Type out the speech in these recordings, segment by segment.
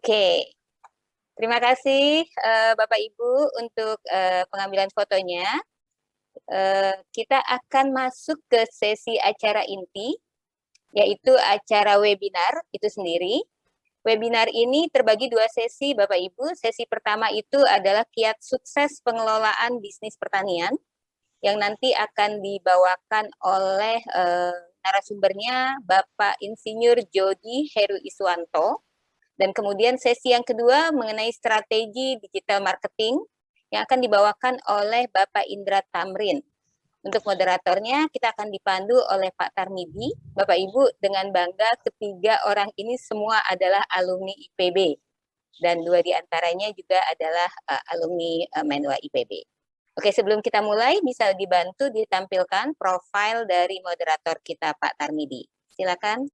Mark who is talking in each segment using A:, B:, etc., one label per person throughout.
A: Oke, terima kasih Bapak Ibu untuk pengambilan fotonya. Kita akan masuk ke sesi acara inti, yaitu acara webinar itu sendiri. Webinar ini terbagi dua sesi Bapak Ibu. Sesi pertama itu adalah kiat sukses pengelolaan bisnis pertanian, yang nanti akan dibawakan oleh narasumbernya Bapak Insinyur Jody Heru Iswanto. Dan kemudian sesi yang kedua mengenai strategi digital marketing yang akan dibawakan oleh Bapak Indra Tamrin. Untuk moderatornya kita akan dipandu oleh Pak Tarmidi. Bapak Ibu, dengan bangga ketiga orang ini semua adalah alumni IPB. Dan dua diantaranya juga adalah alumni Menwa IPB. Oke, sebelum kita mulai bisa dibantu ditampilkan profil dari moderator kita Pak Tarmidi. Silakan.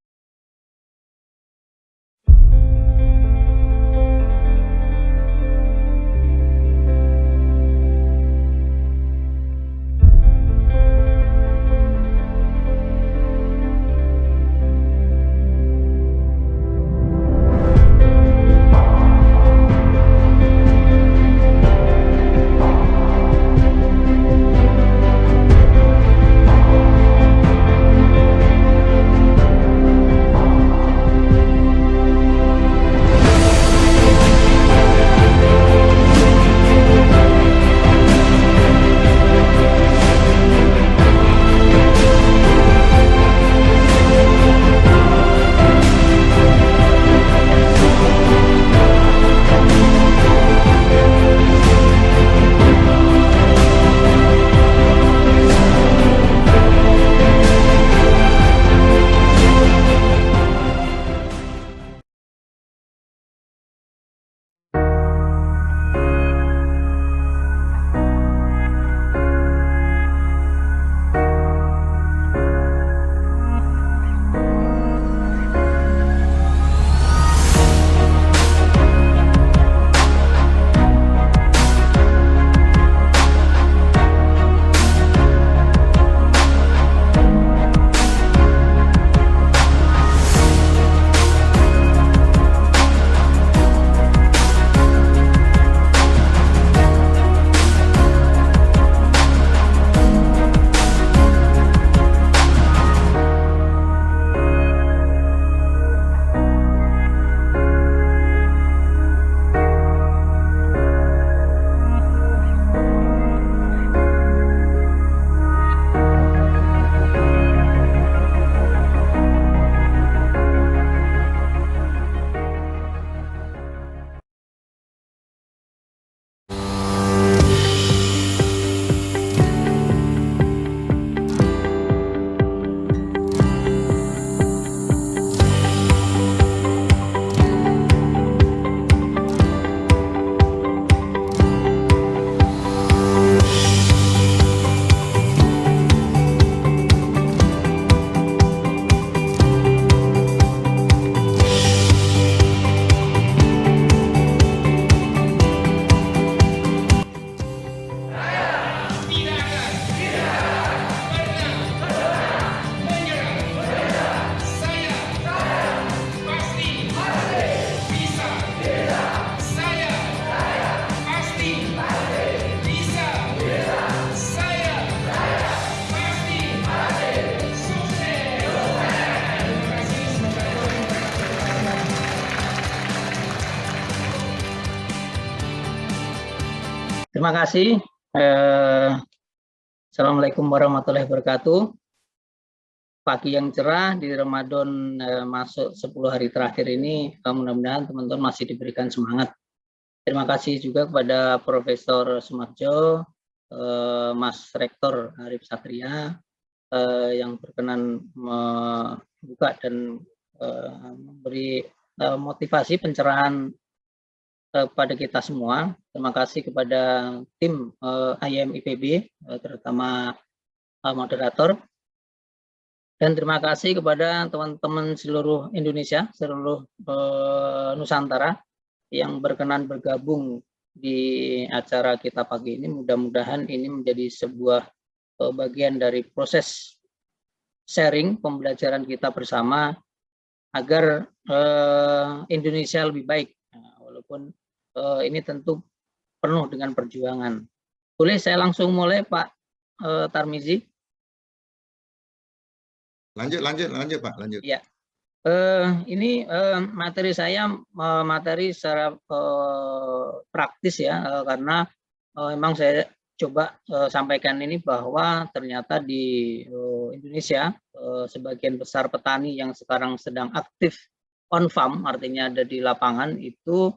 B: Terima kasih. Assalamualaikum warahmatullahi wabarakatuh. Pagi yang cerah di Ramadan masuk 10 hari terakhir ini, mudah-mudahan teman-teman masih diberikan semangat. Terima kasih juga kepada Profesor Sumarjo, Mas Rektor Arif Satria yang berkenan membuka dan memberi motivasi pencerahan kepada kita semua. Terima kasih kepada tim IM IPB, terutama moderator. Dan terima kasih kepada teman-teman seluruh Indonesia, seluruh Nusantara yang berkenan bergabung di acara kita pagi ini. Mudah-mudahan ini menjadi sebuah bagian dari proses sharing pembelajaran kita bersama agar Indonesia lebih baik. walaupun ini tentu penuh dengan perjuangan. Boleh saya langsung mulai Pak Tarmizi?
C: Lanjut Pak, lanjut.
B: Ya, ini materi saya materi secara praktis ya, karena memang saya coba sampaikan ini bahwa ternyata di Indonesia sebagian besar petani yang sekarang sedang aktif on farm, artinya ada di lapangan itu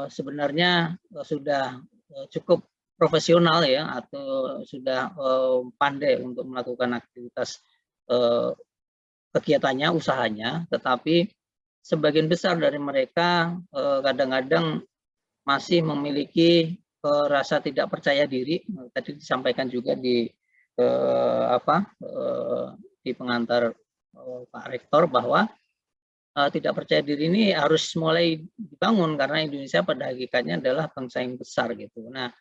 B: sebenarnya sudah cukup profesional ya, atau sudah pandai untuk melakukan aktivitas kegiatannya, usahanya, tetapi sebagian besar dari mereka kadang-kadang masih memiliki rasa tidak percaya diri. Tadi disampaikan juga di di pengantar Pak Rektor bahwa tidak percaya diri ini harus mulai dibangun karena Indonesia pada hakikatnya adalah bangsa yang besar gitu. Nah,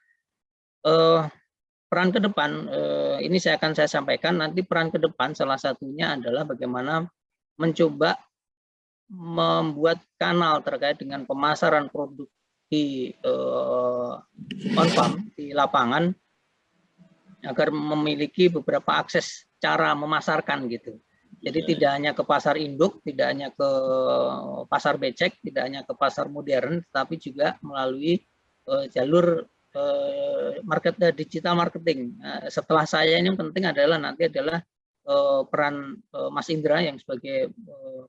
B: peran ke depan ini saya sampaikan nanti. Peran ke depan salah satunya adalah bagaimana mencoba membuat kanal terkait dengan pemasaran produk di on farm, di lapangan, agar memiliki beberapa akses cara memasarkan gitu. Jadi tidak hanya ke pasar induk, tidak hanya ke pasar becek, tidak hanya ke pasar modern, tetapi juga melalui jalur digital marketing. Setelah saya ini yang penting adalah nanti adalah peran Mas Indra yang sebagai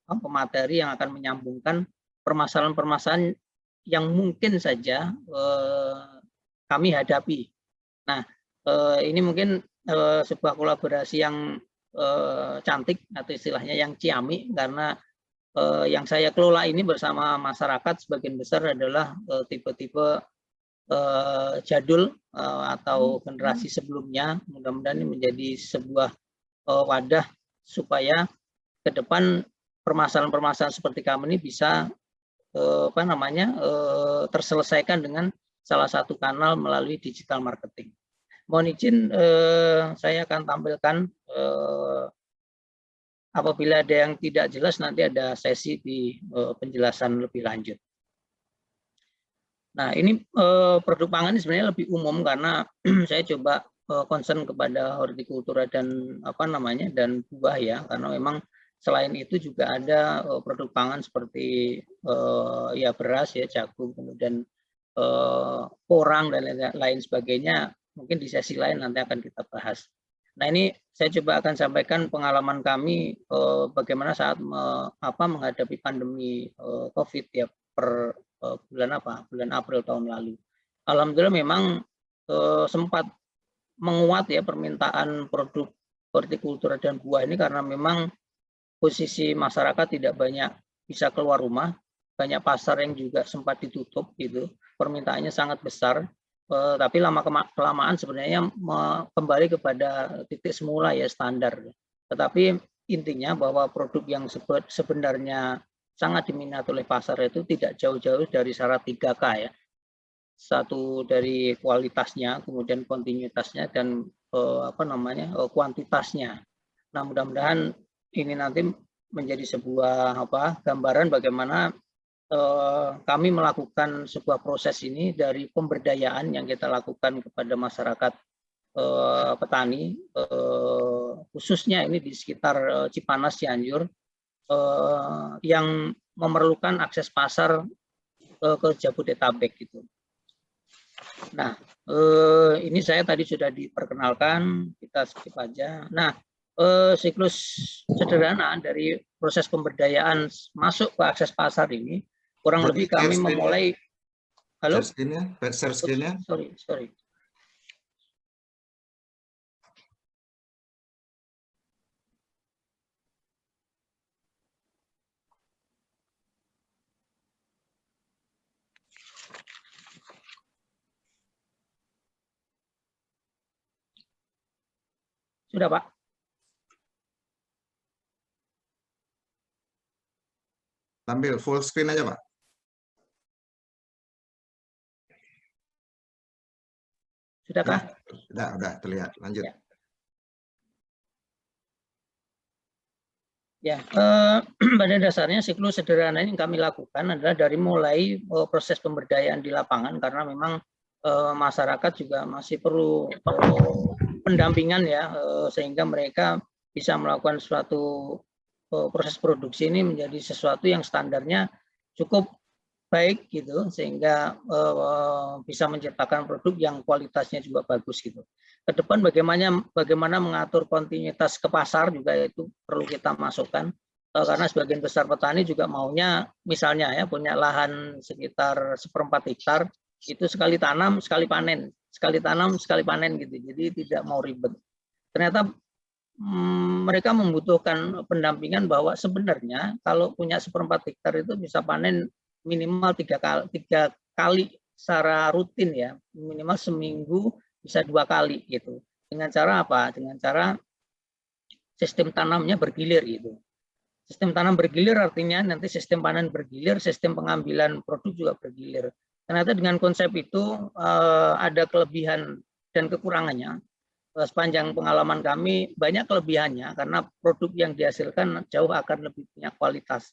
B: pemateri yang akan menyambungkan permasalahan-permasalahan yang mungkin saja kami hadapi. Nah, ini mungkin sebuah kolaborasi yang cantik atau istilahnya yang ciamik, karena yang saya kelola ini bersama masyarakat sebagian besar adalah tipe-tipe jadul atau generasi sebelumnya. Mudah-mudahan ini menjadi sebuah wadah supaya ke depan permasalahan-permasalahan seperti kami ini bisa terselesaikan dengan salah satu kanal melalui digital marketing. Mohon izin saya akan tampilkan apabila ada yang tidak jelas nanti ada sesi di penjelasan lebih lanjut. Nah, ini produk pangan ini sebenarnya lebih umum karena saya coba concern kepada hortikultura dan dan buah ya, karena memang selain itu juga ada produk pangan seperti ya beras ya, jagung, kemudian porang dan lain sebagainya. Mungkin di sesi lain nanti akan kita bahas. Nah, ini saya coba akan sampaikan pengalaman kami bagaimana saat menghadapi pandemi COVID ya per bulan April tahun lalu. Alhamdulillah memang sempat menguat ya permintaan produk hortikultura dan buah ini, karena memang posisi masyarakat tidak banyak bisa keluar rumah, banyak pasar yang juga sempat ditutup gitu, permintaannya sangat besar. Tapi lama-kelamaan sebenarnya kembali kepada titik semula ya, standar. Tetapi intinya bahwa produk yang sebenarnya sangat diminati oleh pasar itu tidak jauh-jauh dari syarat 3K ya. Satu dari kualitasnya, kemudian kontinuitasnya, dan kuantitasnya. Nah, mudah-mudahan ini nanti menjadi sebuah gambaran bagaimana kami melakukan sebuah proses ini dari pemberdayaan yang kita lakukan kepada masyarakat petani, khususnya ini di sekitar Cipanas, Cianjur, yang memerlukan akses pasar ke Jabodetabek gitu. Nah, ini saya tadi sudah diperkenalkan, kita skip aja. Nah, siklus sederhana dari proses pemberdayaan masuk ke akses pasar ini kurang lebih kami memulai. Halo?
C: Share screen-nya.
B: Sorry. Sudah, Pak?
C: Tampil full screen aja, Pak.
B: Sudahkah?
C: Udah terlihat. Lanjut. Ya.
B: Ya, pada dasarnya siklus sederhana yang kami lakukan adalah dari mulai proses pemberdayaan di lapangan, karena memang masyarakat juga masih perlu pendampingan ya, sehingga mereka bisa melakukan suatu proses produksi ini menjadi sesuatu yang standarnya cukup baik gitu, sehingga bisa menciptakan produk yang kualitasnya juga bagus gitu. Ke depan bagaimana mengatur kontinuitas ke pasar juga itu perlu kita masukkan, karena sebagian besar petani juga maunya misalnya ya punya lahan sekitar 1/4 hektar, itu sekali tanam sekali panen, sekali tanam sekali panen gitu, jadi tidak mau ribet. Ternyata mereka membutuhkan pendampingan bahwa sebenarnya kalau punya 1/4 hektar itu bisa panen minimal 3 kali secara rutin ya, minimal seminggu bisa 2 kali gitu. Dengan cara apa? Dengan cara sistem tanamnya bergilir gitu. Sistem tanam bergilir artinya nanti sistem panen bergilir, sistem pengambilan produk juga bergilir. Ternyata dengan konsep itu ada kelebihan dan kekurangannya. Sepanjang pengalaman kami banyak kelebihannya karena produk yang dihasilkan jauh akan lebih punya kualitas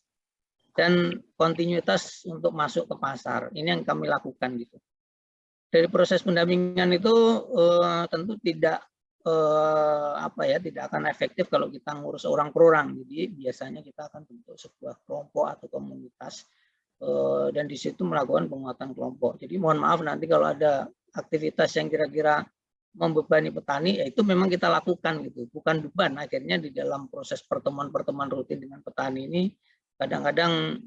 B: dan kontinuitas untuk masuk ke pasar. Ini yang kami lakukan gitu. Dari proses pendampingan itu tentu tidak tidak akan efektif kalau kita ngurus orang per orang. Jadi biasanya kita akan bentuk sebuah kelompok atau komunitas dan di situ melakukan penguatan kelompok. Jadi mohon maaf nanti kalau ada aktivitas yang kira-kira membebani petani, ya itu memang kita lakukan gitu, bukan beban. Akhirnya di dalam proses pertemuan-pertemuan rutin dengan petani ini kadang-kadang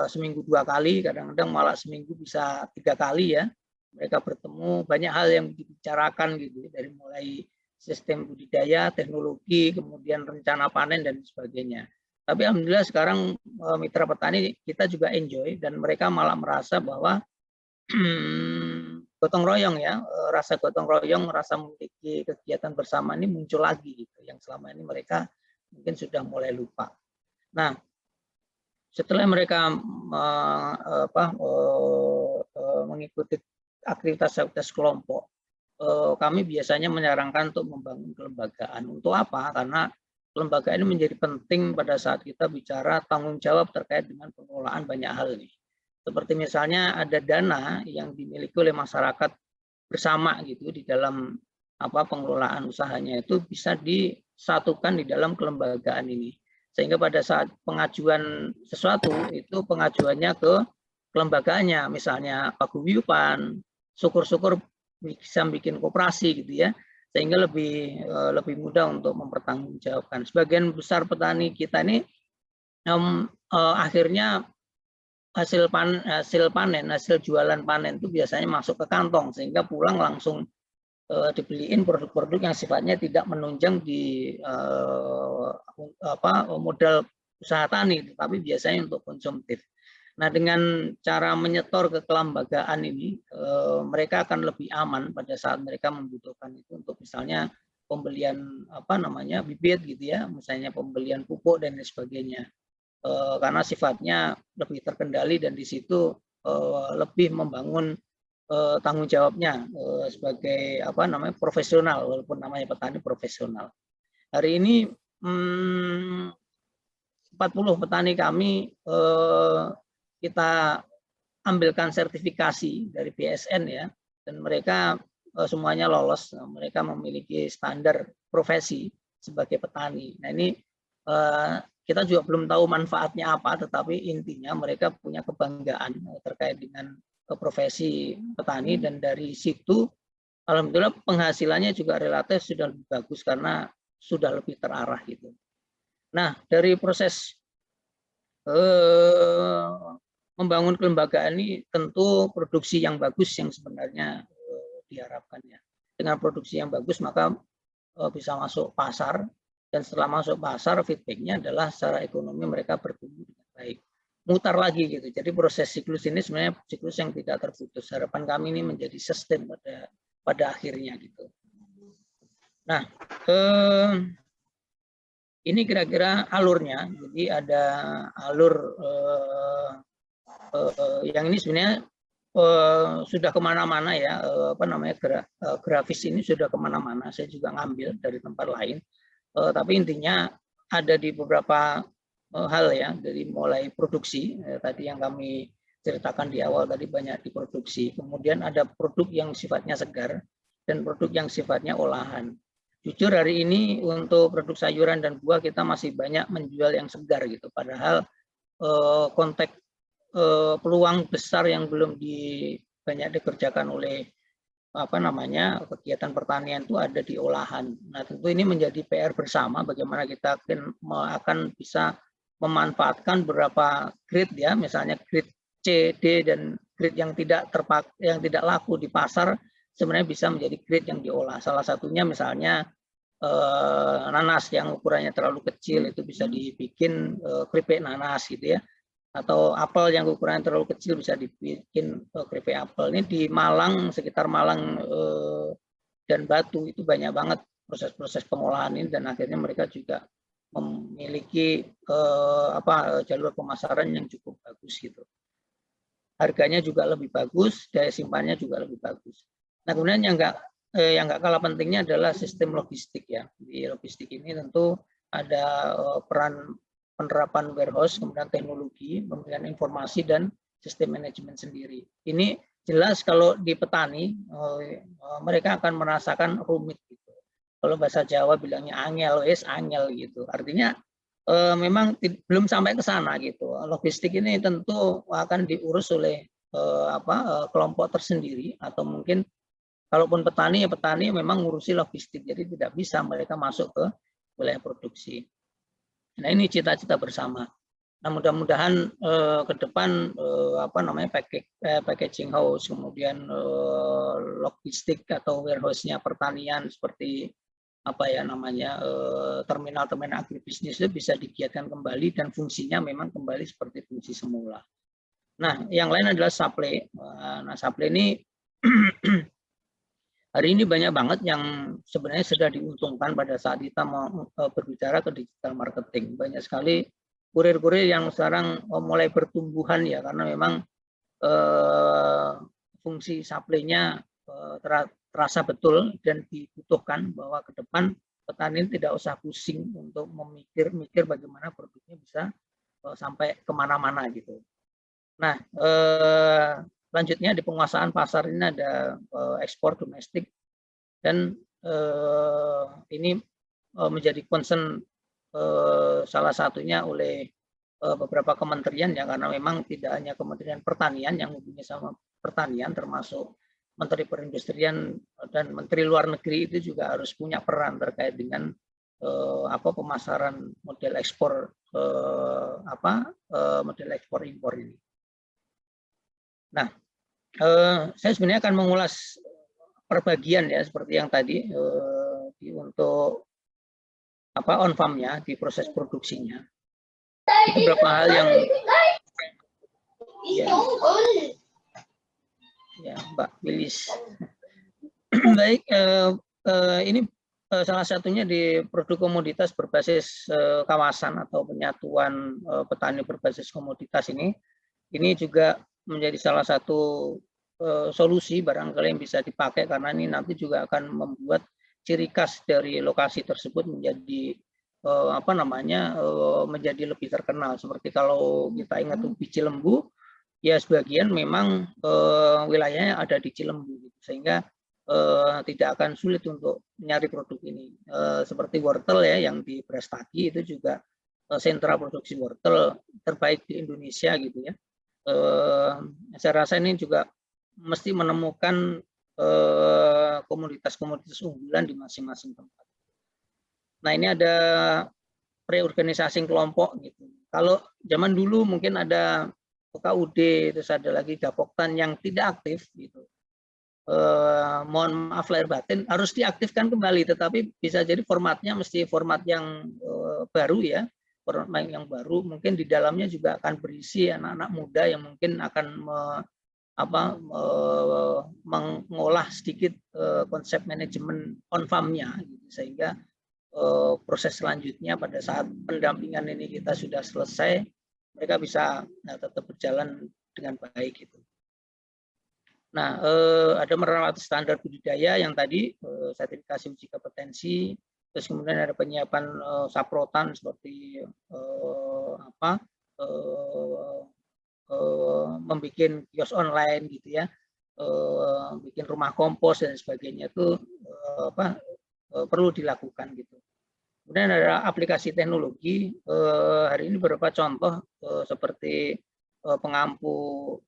B: seminggu 2 kali, kadang-kadang malah seminggu bisa 3 kali ya. Mereka bertemu, banyak hal yang dibicarakan gitu, dari mulai sistem budidaya, teknologi, kemudian rencana panen dan sebagainya. Tapi alhamdulillah sekarang mitra petani kita juga enjoy dan mereka malah merasa bahwa gotong royong ya, rasa gotong royong, rasa memiliki kegiatan bersama ini muncul lagi gitu, yang selama ini mereka mungkin sudah mulai lupa. Nah, setelah mereka mengikuti aktivitas kelompok, kami biasanya menyarankan untuk membangun kelembagaan. Untuk apa? Karena kelembagaan ini menjadi penting pada saat kita bicara tanggung jawab terkait dengan pengelolaan banyak hal nih. Seperti misalnya ada dana yang dimiliki oleh masyarakat bersama gitu di dalam pengelolaan usahanya, itu bisa disatukan di dalam kelembagaan ini. Sehingga pada saat pengajuan sesuatu itu pengajuannya ke kelembagaannya, misalnya paguyuban, syukur-syukur bisa bikin koperasi gitu ya, sehingga lebih mudah untuk mempertanggungjawabkan. Sebagian besar petani kita ini akhirnya hasil jualan panen itu biasanya masuk ke kantong, sehingga pulang langsung dibeliin produk-produk yang sifatnya tidak menunjang di modal usaha tani, tapi biasanya untuk konsumtif. Nah, dengan cara menyetor ke kelembagaan ini, mereka akan lebih aman pada saat mereka membutuhkan itu untuk misalnya pembelian bibit gitu ya, misalnya pembelian pupuk dan lain sebagainya. Karena sifatnya lebih terkendali dan di situ lebih membangun tanggung jawabnya sebagai profesional, walaupun namanya petani profesional. Hari ini 40 petani kami kita ambilkan sertifikasi dari BSN ya, dan mereka semuanya lolos. Mereka memiliki standar profesi sebagai petani. Nah, ini kita juga belum tahu manfaatnya apa, tetapi intinya mereka punya kebanggaan terkait dengan profesi petani, dan dari situ alhamdulillah penghasilannya juga relatif sudah lebih bagus karena sudah lebih terarah gitu. Nah, dari proses membangun kelembagaan ini tentu produksi yang bagus yang sebenarnya diharapkan ya. Dengan produksi yang bagus maka bisa masuk pasar, dan setelah masuk pasar feedbacknya adalah secara ekonomi mereka bertumbuh dengan baik. Mutar lagi gitu. Jadi proses siklus ini sebenarnya siklus yang tidak terputus. Harapan kami ini menjadi sustain pada akhirnya gitu. Nah, ini kira-kira alurnya. Jadi ada alur yang ini sebenarnya sudah kemana-mana ya, grafis ini sudah kemana-mana. Saya juga ngambil dari tempat lain. Tapi intinya ada di beberapa hal ya, dari mulai produksi tadi yang kami ceritakan di awal tadi banyak diproduksi, kemudian ada produk yang sifatnya segar dan produk yang sifatnya olahan. Jujur hari ini untuk produk sayuran dan buah kita masih banyak menjual yang segar gitu, padahal konteks peluang besar yang belum banyak dikerjakan oleh kegiatan pertanian itu ada di olahan. Nah, tentu ini menjadi PR bersama bagaimana kita akan bisa memanfaatkan beberapa grade ya, misalnya grade C, D dan grade yang tidak laku di pasar sebenarnya bisa menjadi grade yang diolah. Salah satunya misalnya nanas yang ukurannya terlalu kecil itu bisa dibikin keripik nanas gitu ya. Atau apel yang ukurannya terlalu kecil bisa dibikin keripik apel. Ini di Malang, sekitar Malang dan Batu itu banyak banget proses-proses pengolahan ini, dan akhirnya mereka juga memiliki jalur pemasaran yang cukup bagus gitu. Harganya juga lebih bagus, daya simpannya juga lebih bagus. Nah, kemudian yang nggak kalah pentingnya adalah sistem logistik ya. Di logistik ini tentu ada peran penerapan warehouse, kemudian teknologi, kemudian informasi dan sistem manajemen sendiri. Ini jelas kalau di petani mereka akan merasakan rumit gitu. Kalau bahasa Jawa bilangnya angel, angel gitu. Artinya memang belum sampai ke sana gitu. Logistik ini tentu akan diurus oleh kelompok tersendiri, atau mungkin kalaupun petani ya petani memang ngurusi logistik, jadi tidak bisa mereka masuk ke wilayah produksi. Nah, ini cita-cita bersama. Nah, mudah-mudahan ke depan packaging house, kemudian logistik atau warehouse-nya pertanian seperti terminal-terminal agribisnis itu bisa digiatkan kembali dan fungsinya memang kembali seperti fungsi semula. Nah, yang lain adalah supply. Nah, supply ini hari ini banyak banget yang sebenarnya sudah diuntungkan pada saat kita mau berbicara ke digital marketing. Banyak sekali kurir-kurir yang sekarang mulai bertumbuhan ya, karena memang fungsi supply-nya terasa betul dan dibutuhkan, bahwa ke depan petani tidak usah pusing untuk memikir bagaimana produknya bisa sampai kemana-mana gitu. Nah, selanjutnya di penguasaan pasar ini ada ekspor domestik, dan ini menjadi concern salah satunya oleh beberapa kementerian ya, karena memang tidak hanya Kementerian Pertanian yang hubungannya sama pertanian, termasuk Menteri Perindustrian dan Menteri Luar Negeri itu juga harus punya peran terkait dengan pemasaran model ekspor model ekspor impor ini. Nah, saya sebenarnya akan mengulas perbagian ya, seperti yang tadi untuk on farm-nya, di proses produksinya. Itu beberapa hal yang ya Mbak Wilis. Baik, ini salah satunya di produk komoditas berbasis kawasan atau penyatuan petani berbasis komoditas ini juga menjadi salah satu solusi barangkali yang bisa dipakai, karena ini nanti juga akan membuat ciri khas dari lokasi tersebut menjadi menjadi lebih terkenal. Seperti kalau kita ingat ubi Cilembu, ya sebagian memang wilayahnya ada di Cilembu, sehingga tidak akan sulit untuk mencari produk ini. Seperti wortel ya yang di Brastagi itu juga sentra produksi wortel terbaik di Indonesia gitu ya. Saya rasa ini juga mesti menemukan komoditas-komoditas unggulan di masing-masing tempat. Nah, ini ada reorganisasi kelompok gitu. Kalau zaman dulu mungkin ada PKUD, terus ada lagi Gapoktan yang tidak aktif gitu. Mohon maaf lahir batin, harus diaktifkan kembali, tetapi bisa jadi formatnya mesti format yang baru ya, format yang baru. Mungkin di dalamnya juga akan berisi anak-anak muda yang mungkin akan mengolah sedikit konsep manajemen on farm-nya, gitu. Sehingga proses selanjutnya pada saat pendampingan ini kita sudah selesai, mereka bisa tetap berjalan dengan baik gitu. Nah, ada merawat standar budidaya yang tadi sertifikasi uji kompetensi, terus kemudian ada penyiapan saprotan seperti membuat kios online gitu ya, bikin rumah kompos dan sebagainya itu perlu dilakukan gitu. Kemudian ada aplikasi teknologi, hari ini beberapa contoh seperti pengampu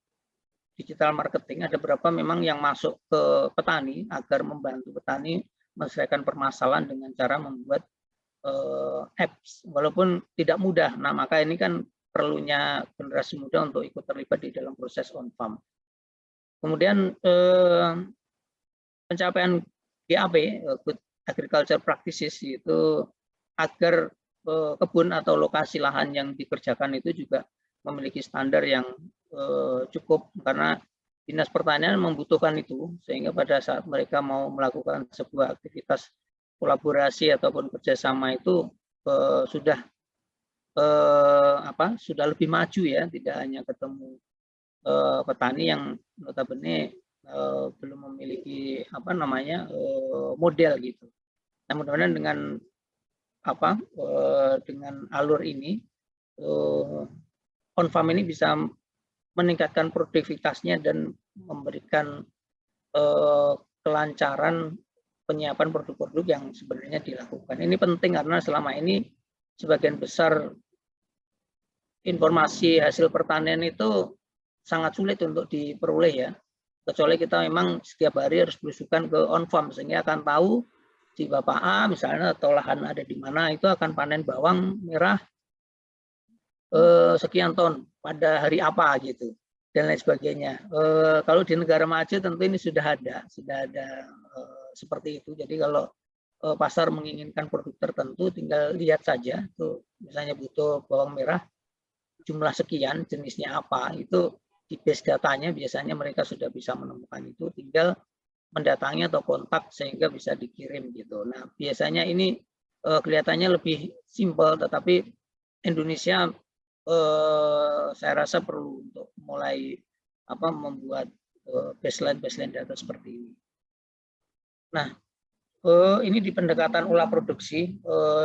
B: digital marketing, ada beberapa memang yang masuk ke petani agar membantu petani menyelesaikan permasalahan dengan cara membuat apps, walaupun tidak mudah. Nah, maka ini kan perlunya generasi muda untuk ikut terlibat di dalam proses on farm. Kemudian pencapaian GAP, Good Agriculture Practices, itu agar kebun atau lokasi lahan yang dikerjakan itu juga memiliki standar yang cukup, karena Dinas Pertanian membutuhkan itu, sehingga pada saat mereka mau melakukan sebuah aktivitas kolaborasi ataupun kerjasama itu sudah lebih maju ya, tidak hanya ketemu petani yang notabene belum memiliki model gitu. Nah, mudah-mudahan dengan alur ini on farm ini bisa meningkatkan produktivitasnya dan memberikan kelancaran penyiapan produk-produk yang sebenarnya dilakukan. Ini penting karena selama ini sebagian besar informasi hasil pertanian itu sangat sulit untuk diperoleh ya. Kecuali kita memang setiap hari harus berusukan ke on farm, sehingga akan tahu si Bapak A misalnya atau lahan ada di mana itu akan panen bawang merah sekian ton pada hari apa gitu dan lain sebagainya. Kalau di negara maju tentu ini sudah ada seperti itu. Jadi kalau pasar menginginkan produk tertentu, tinggal lihat saja tuh, misalnya butuh bawang merah jumlah sekian, jenisnya apa, itu di base datanya biasanya mereka sudah bisa menemukan itu, tinggal mendatangi atau kontak sehingga bisa dikirim gitu. Nah, biasanya ini kelihatannya lebih simpel, tetapi Indonesia saya rasa perlu untuk mulai membuat baseline data seperti ini. Nah, ini di pendekatan olah produksi,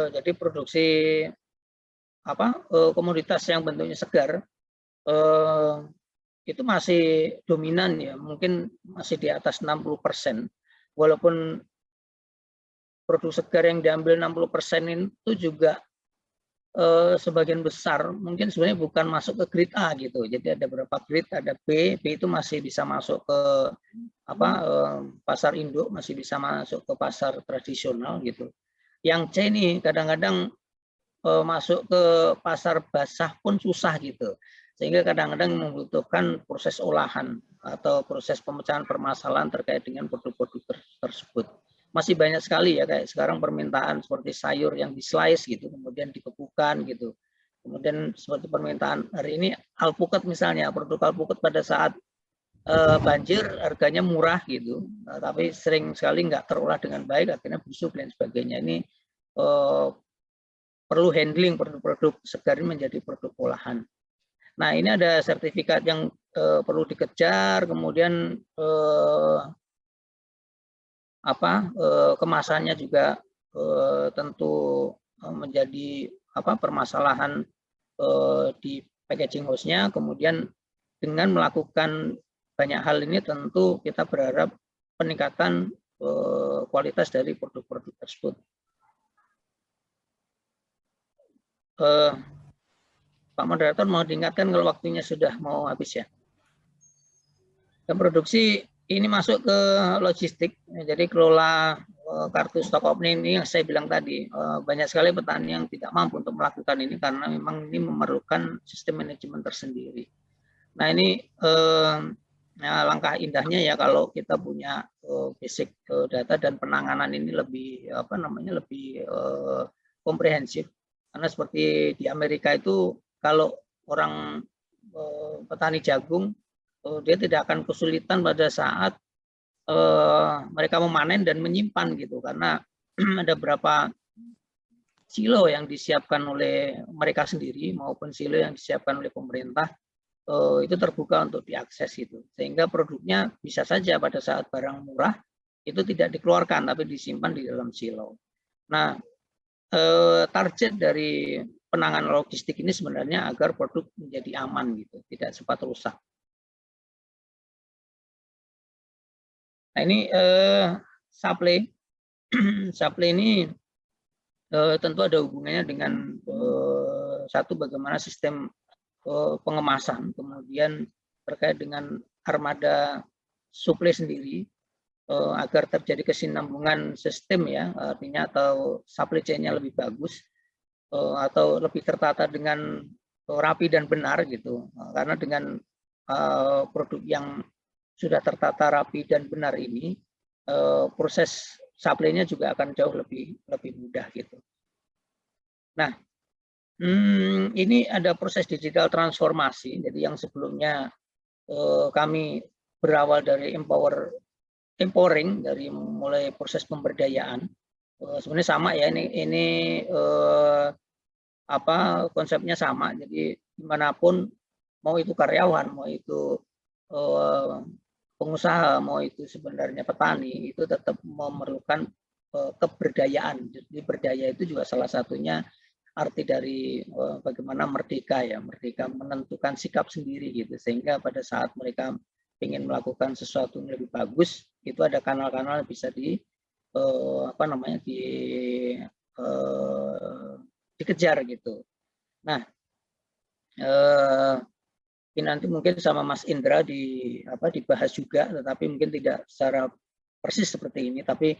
B: jadi produksi komoditas yang bentuknya segar itu masih dominan ya, mungkin masih di atas 60%, walaupun produk segar yang diambil 60% itu juga sebagian besar mungkin sebenarnya bukan masuk ke grade A gitu. Jadi ada beberapa grade, ada B itu masih bisa masuk ke pasar induk, masih bisa masuk ke pasar tradisional gitu. Yang C ini kadang-kadang masuk ke pasar basah pun susah gitu. Sehingga kadang-kadang membutuhkan proses olahan atau proses pemecahan permasalahan terkait dengan produk-produk tersebut. Masih banyak sekali ya, kayak sekarang permintaan seperti sayur yang di slice gitu, kemudian dibekukan gitu. Kemudian seperti permintaan hari ini alpukat misalnya, produk alpukat pada saat banjir harganya murah gitu, tapi sering sekali nggak terolah dengan baik, akhirnya busuk dan sebagainya. Ini perlu handling produk-produk segar ini menjadi produk olahan. Nah, ini ada sertifikat yang perlu dikejar, kemudian kemasannya juga tentu menjadi permasalahan di packaging house-nya. Kemudian dengan melakukan banyak hal ini tentu kita berharap peningkatan kualitas dari produk-produk tersebut. Pak Moderator mau diingatkan kalau waktunya sudah mau habis ya. Dan produksi ini masuk ke logistik, jadi kelola kartu stok opening ini yang saya bilang tadi, banyak sekali petani yang tidak mampu untuk melakukan ini karena memang ini memerlukan sistem manajemen tersendiri. Nah, ini langkah indahnya ya kalau kita punya basic data dan penanganan ini lebih lebih komprehensif. Karena seperti di Amerika itu kalau orang petani jagung, dia tidak akan kesulitan pada saat mereka memanen dan menyimpan gitu, karena ada beberapa silo yang disiapkan oleh mereka sendiri maupun silo yang disiapkan oleh pemerintah, itu terbuka untuk diakses itu, sehingga produknya bisa saja pada saat barang murah itu tidak dikeluarkan tapi disimpan di dalam silo. Nah, target dari penanganan logistik ini sebenarnya agar produk menjadi aman gitu, tidak cepat rusak. Nah ini supply, supply ini tentu ada hubungannya dengan satu bagaimana sistem pengemasan, kemudian terkait dengan armada supply sendiri agar terjadi kesinambungan sistem ya, artinya atau supply chain-nya lebih bagus atau lebih tertata dengan rapi dan benar gitu, karena dengan produk yang sudah tertata rapi dan benar ini, proses supply-nya juga akan jauh lebih mudah gitu. Nah, ini ada proses digital transformasi. Jadi yang sebelumnya kami berawal dari empowering dari mulai proses pemberdayaan. Sebenarnya sama ya, ini konsepnya sama. Jadi dimanapun, mau itu karyawan, mau itu pengusaha, mau itu sebenarnya petani, itu tetap memerlukan keberdayaan. Jadi berdaya itu juga salah satunya arti dari bagaimana merdeka ya, merdeka menentukan sikap sendiri gitu, sehingga pada saat mereka ingin melakukan sesuatu yang lebih bagus, itu ada kanal-kanal bisa dikejar gitu. Nah, ini nanti mungkin sama Mas Indra dibahas juga, tetapi mungkin tidak secara persis seperti ini, tapi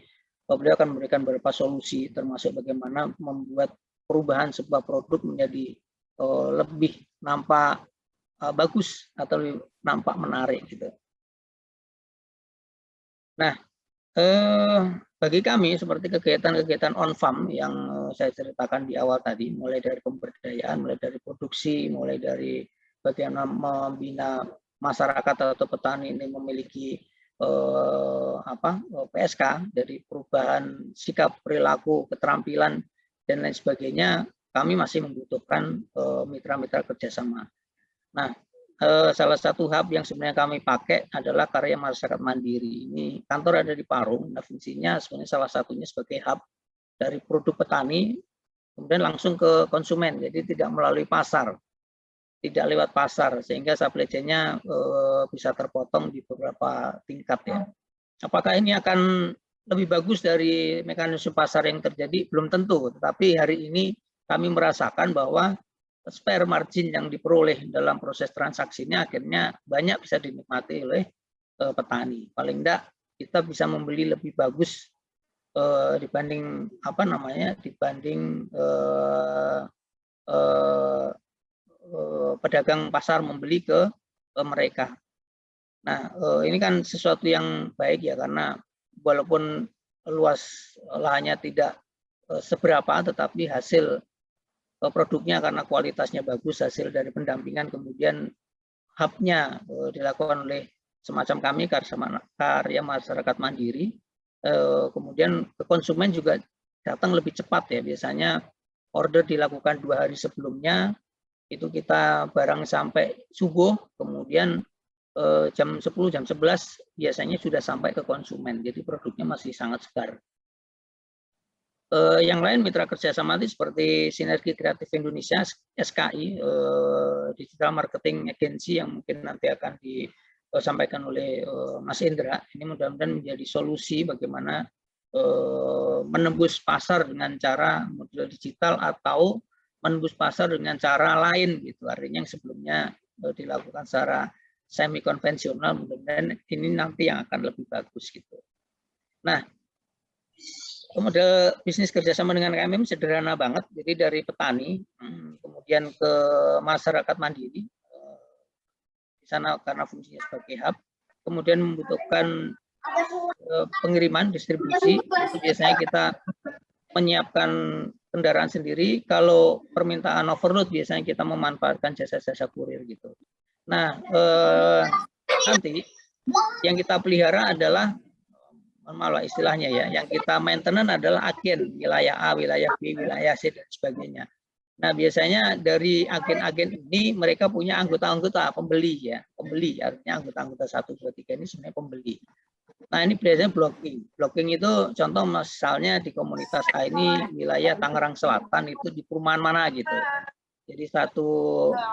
B: beliau akan memberikan beberapa solusi, termasuk bagaimana membuat perubahan sebuah produk menjadi lebih nampak bagus atau lebih nampak menarik gitu. Nah, bagi kami seperti kegiatan-kegiatan on farm yang saya ceritakan di awal tadi, mulai dari pemberdayaan, mulai dari produksi, mulai dari bagaimana membina masyarakat atau petani ini memiliki PSK dari perubahan sikap, perilaku, keterampilan dan lain sebagainya, kami masih membutuhkan mitra-mitra kerjasama. Nah, salah satu hub yang sebenarnya kami pakai adalah Karya Masyarakat Mandiri. Ini kantor ada di Parung. Nah, fungsinya sebenarnya salah satunya sebagai hub dari produk petani, kemudian langsung ke konsumen. Jadi tidak melalui pasar, tidak lewat pasar, sehingga supply chain-nya bisa terpotong di beberapa tingkat ya. Apakah ini akan lebih bagus dari mekanisme pasar yang terjadi? Belum tentu, tetapi hari ini kami merasakan bahwa spare margin yang diperoleh dalam proses transaksinya akhirnya banyak bisa dinikmati oleh petani. Paling enggak kita bisa membeli lebih bagus dibanding pedagang pasar membeli ke mereka. Nah, ini kan sesuatu yang baik ya, karena walaupun luas lahannya tidak seberapa, tetapi hasil produknya karena kualitasnya bagus, hasil dari pendampingan, kemudian hubnya dilakukan oleh semacam kami, Karya Masyarakat Mandiri, kemudian ke konsumen juga datang lebih cepat ya. Biasanya order dilakukan 2 hari sebelumnya, itu kita barang sampai subuh, kemudian jam 10, jam 11 biasanya sudah sampai ke konsumen, jadi produknya masih sangat segar. Yang lain mitra kerjasama itu seperti Sinergi Kreatif Indonesia, SKI, Digital Marketing Agency yang mungkin nanti akan disampaikan oleh Mas Indra. Ini mudah-mudahan menjadi solusi bagaimana menembus pasar dengan cara model digital atau menembus pasar dengan cara lain gitu. Artinya yang sebelumnya dilakukan secara semi konvensional, mudah-mudahan ini nanti yang akan lebih bagus gitu. Nah, model bisnis kerjasama dengan KMM sederhana banget, jadi dari petani, kemudian ke masyarakat mandiri, di sana karena fungsinya sebagai hub, kemudian membutuhkan pengiriman, distribusi, itu biasanya kita menyiapkan kendaraan sendiri, kalau permintaan overload biasanya kita memanfaatkan jasa-jasa kurir gitu. Nah, nanti yang kita pelihara adalah, malah istilahnya ya, yang kita maintenance adalah agen wilayah A, wilayah B, wilayah C dan sebagainya. Nah, biasanya dari agen-agen ini mereka punya anggota-anggota pembeli ya, pembeli artinya anggota-anggota 1, 2, 3 ini sebenarnya pembeli. Nah, ini biasanya blocking. Blocking itu contoh misalnya di komunitas A ini wilayah Tangerang Selatan itu di perumahan mana gitu. Jadi satu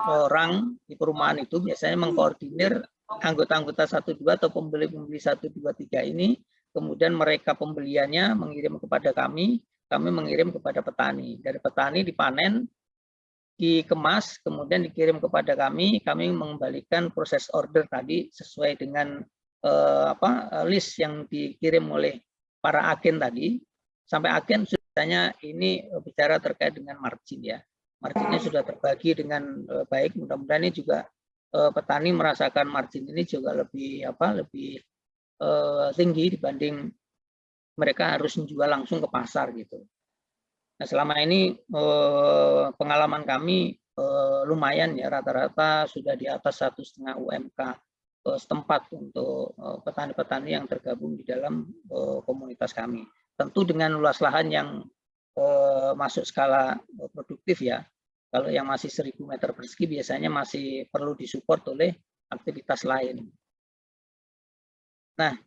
B: orang di perumahan itu biasanya mengkoordinir anggota-anggota 1, 2 atau pembeli-pembeli 1, 2, 3 ini, kemudian mereka pembeliannya mengirim kepada kami mengirim kepada petani. Dari petani dipanen, dikemas, kemudian dikirim kepada kami mengembalikan proses order tadi sesuai dengan list yang dikirim oleh para agen tadi. Sampai agen sudahnya ini bicara terkait dengan margin ya. Marginnya sudah terbagi dengan baik. Mudah-mudahan ini juga petani merasakan margin ini juga lebih tinggi dibanding mereka harus menjual langsung ke pasar gitu. Nah, selama ini pengalaman kami lumayan ya, rata-rata sudah di atas 1,5 UMK setempat untuk petani-petani yang tergabung di dalam komunitas kami. Tentu dengan luas lahan yang masuk skala produktif ya. Kalau yang masih 1.000 meter persegi biasanya masih perlu disupport oleh aktivitas lain. Nah,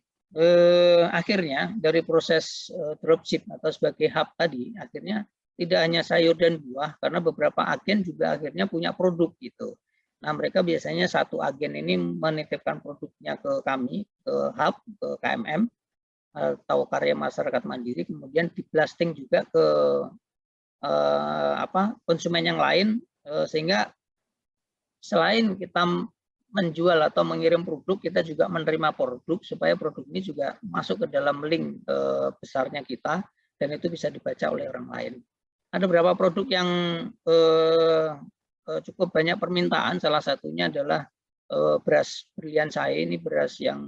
B: akhirnya dari proses dropship atau sebagai hub tadi, akhirnya tidak hanya sayur dan buah, karena beberapa agen juga akhirnya punya produk gitu. Nah, mereka biasanya satu agen ini menitipkan produknya ke kami, ke hub, ke KMM, atau karya masyarakat mandiri, kemudian di-blasting juga ke konsumen yang lain, sehingga selain kita menjual atau mengirim produk, kita juga menerima produk supaya produk ini juga masuk ke dalam link besarnya kita dan itu bisa dibaca oleh orang lain. Ada beberapa produk yang cukup banyak permintaan, salah satunya adalah beras Brilian Sae, ini beras yang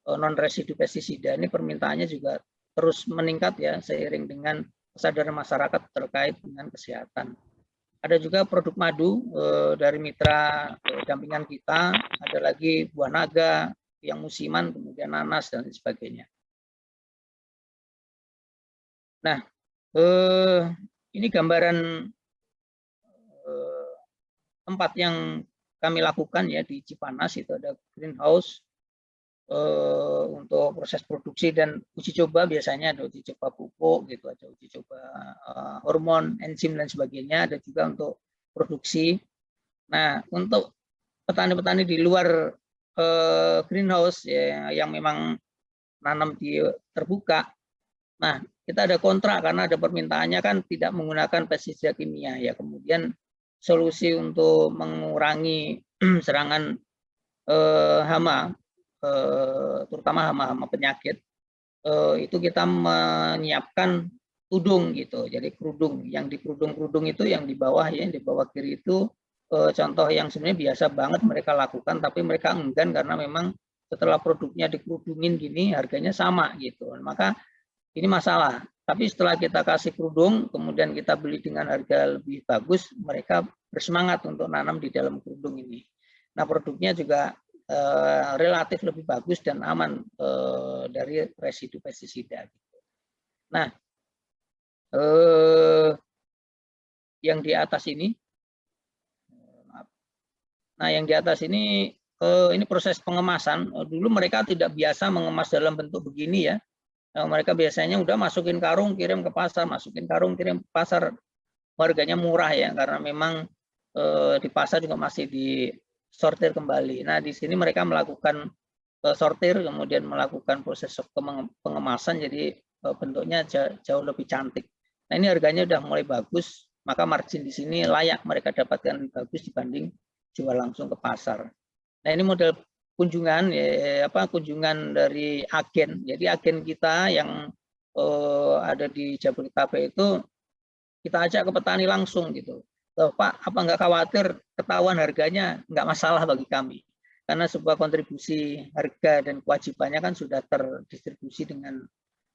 B: non residu pestisida, ini permintaannya juga terus meningkat ya seiring dengan kesadaran masyarakat terkait dengan kesehatan. Ada juga produk madu dari mitra dampingan kita, ada lagi buah naga yang musiman, kemudian nanas dan sebagainya. Nah, ini gambaran tempat yang kami lakukan ya di Cipanas, itu ada greenhouse untuk proses produksi dan uji coba. Biasanya ada uji coba pupuk gitu, ada uji coba hormon, enzim dan sebagainya, ada juga untuk produksi. Nah, untuk petani-petani di luar greenhouse ya, yang memang nanam di terbuka, nah kita ada kontrak karena ada permintaannya kan tidak menggunakan pestisida kimia ya. Kemudian solusi untuk mengurangi serangan hama, terutama hama-hama penyakit, itu kita menyiapkan tudung gitu. Jadi kerudung, yang di kerudung itu yang di bawah ya, yang di bawah kiri itu contoh yang sebenarnya biasa banget mereka lakukan, tapi mereka enggan karena memang setelah produknya dikerudungin gini harganya sama gitu. Maka ini masalah. Tapi setelah kita kasih kerudung, kemudian kita beli dengan harga lebih bagus, mereka bersemangat untuk nanam di dalam kerudung ini. Nah, produknya juga relatif lebih bagus dan aman dari residu pestisida. Nah, yang di atas ini, ini proses pengemasan. Dulu mereka tidak biasa mengemas dalam bentuk begini ya. Mereka biasanya udah masukin karung, kirim ke pasar, masukin karung, kirim ke pasar. Harganya murah ya, karena memang di pasar juga masih disortir kembali. Nah, di sini mereka melakukan sortir, kemudian melakukan proses pengemasan, jadi bentuknya jauh lebih cantik. Nah, ini harganya udah mulai bagus, maka margin di sini layak mereka dapatkan lebih bagus dibanding jual langsung ke pasar. Nah, ini model kunjungan kunjungan dari agen. Jadi agen kita yang ada di Jabodetabek itu kita ajak ke petani langsung gitu. Pak, apa nggak khawatir ketahuan harganya? Nggak masalah bagi kami. Karena sebuah kontribusi harga dan kewajibannya kan sudah terdistribusi dengan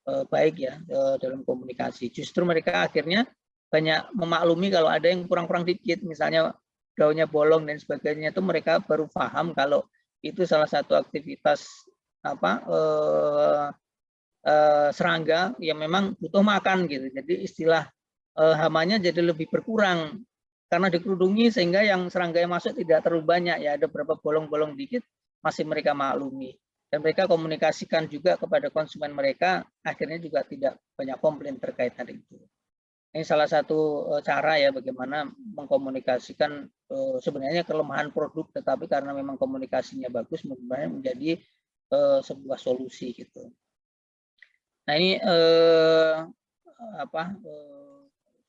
B: baik ya dalam komunikasi. Justru mereka akhirnya banyak memaklumi kalau ada yang kurang-kurang dikit, misalnya daunnya bolong dan sebagainya, itu mereka baru paham kalau itu salah satu aktivitas serangga yang memang butuh makan gitu. Jadi istilah hamanya jadi lebih berkurang karena dikerudungi, sehingga yang serangga yang masuk tidak terlalu banyak ya, ada beberapa bolong-bolong dikit masih mereka maklumi. Dan mereka komunikasikan juga kepada konsumen mereka, akhirnya juga tidak banyak komplain terkait hal itu. Ini salah satu cara ya bagaimana mengkomunikasikan sebenarnya kelemahan produk, tetapi karena memang komunikasinya bagus, menjadi sebuah solusi gitu. Nah ini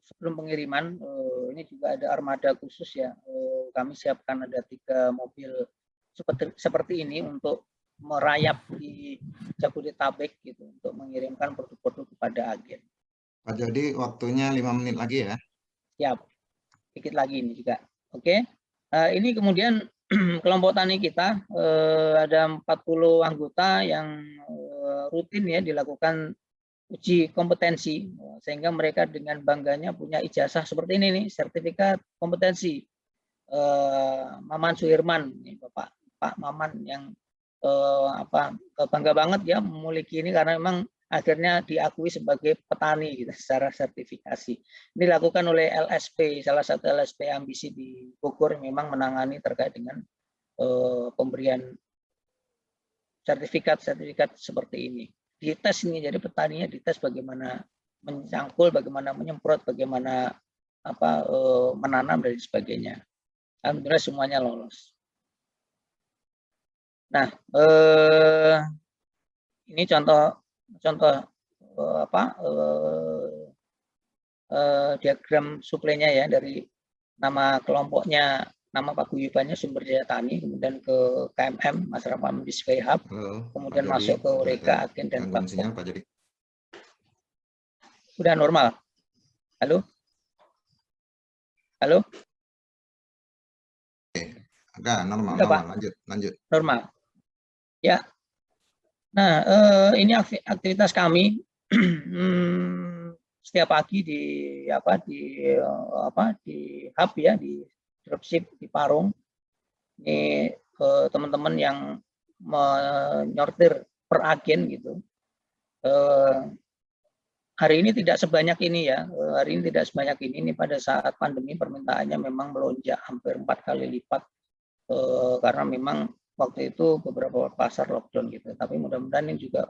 B: sebelum pengiriman ini juga ada armada khusus ya. Kami siapkan ada 3 mobil seperti ini untuk merayap di Jabodetabek gitu untuk mengirimkan produk-produk kepada agen.
C: Pak Jody, waktunya 5 menit lagi ya.
B: Siap, sedikit lagi ini juga. Oke, ini kemudian kelompok tani kita ada 40 anggota yang rutin ya dilakukan uji kompetensi, sehingga mereka dengan bangganya punya ijazah seperti ini nih, sertifikat kompetensi. Maman Suirman, nih, Pak Maman yang bangga banget ya memiliki ini karena memang akhirnya diakui sebagai petani gitu, secara sertifikasi. Ini dilakukan oleh LSP, salah satu LSP Ambisi di Bogor, memang menangani terkait dengan pemberian sertifikat seperti ini. Dites ini, jadi petaninya dites bagaimana mencangkul, bagaimana menyemprot, bagaimana menanam dan sebagainya. Alhamdulillah semuanya lolos. Nah, ini contoh diagram suplainya ya, dari nama kelompoknya, nama paguyubannya Sumber Daya Tani, kemudian ke KMM Masyarakat Farm Display Hub, kemudian masuk ke Horeca, Agen dan
C: sinyal Pak Jody.
B: Udah normal. Halo? Halo?
C: Udah normal,
B: Udah,
C: normal.
B: Pak.
C: Lanjut.
B: Normal. Ya. Nah, ini aktivitas kami setiap pagi di hub ya, di dropship di Parung. Ini teman-teman yang menyortir per agen gitu. Hari ini tidak sebanyak ini ya. Hari ini tidak sebanyak ini pada saat pandemi permintaannya memang melonjak hampir 4 kali lipat karena memang waktu itu beberapa pasar lockdown gitu. Tapi mudah-mudahan ini juga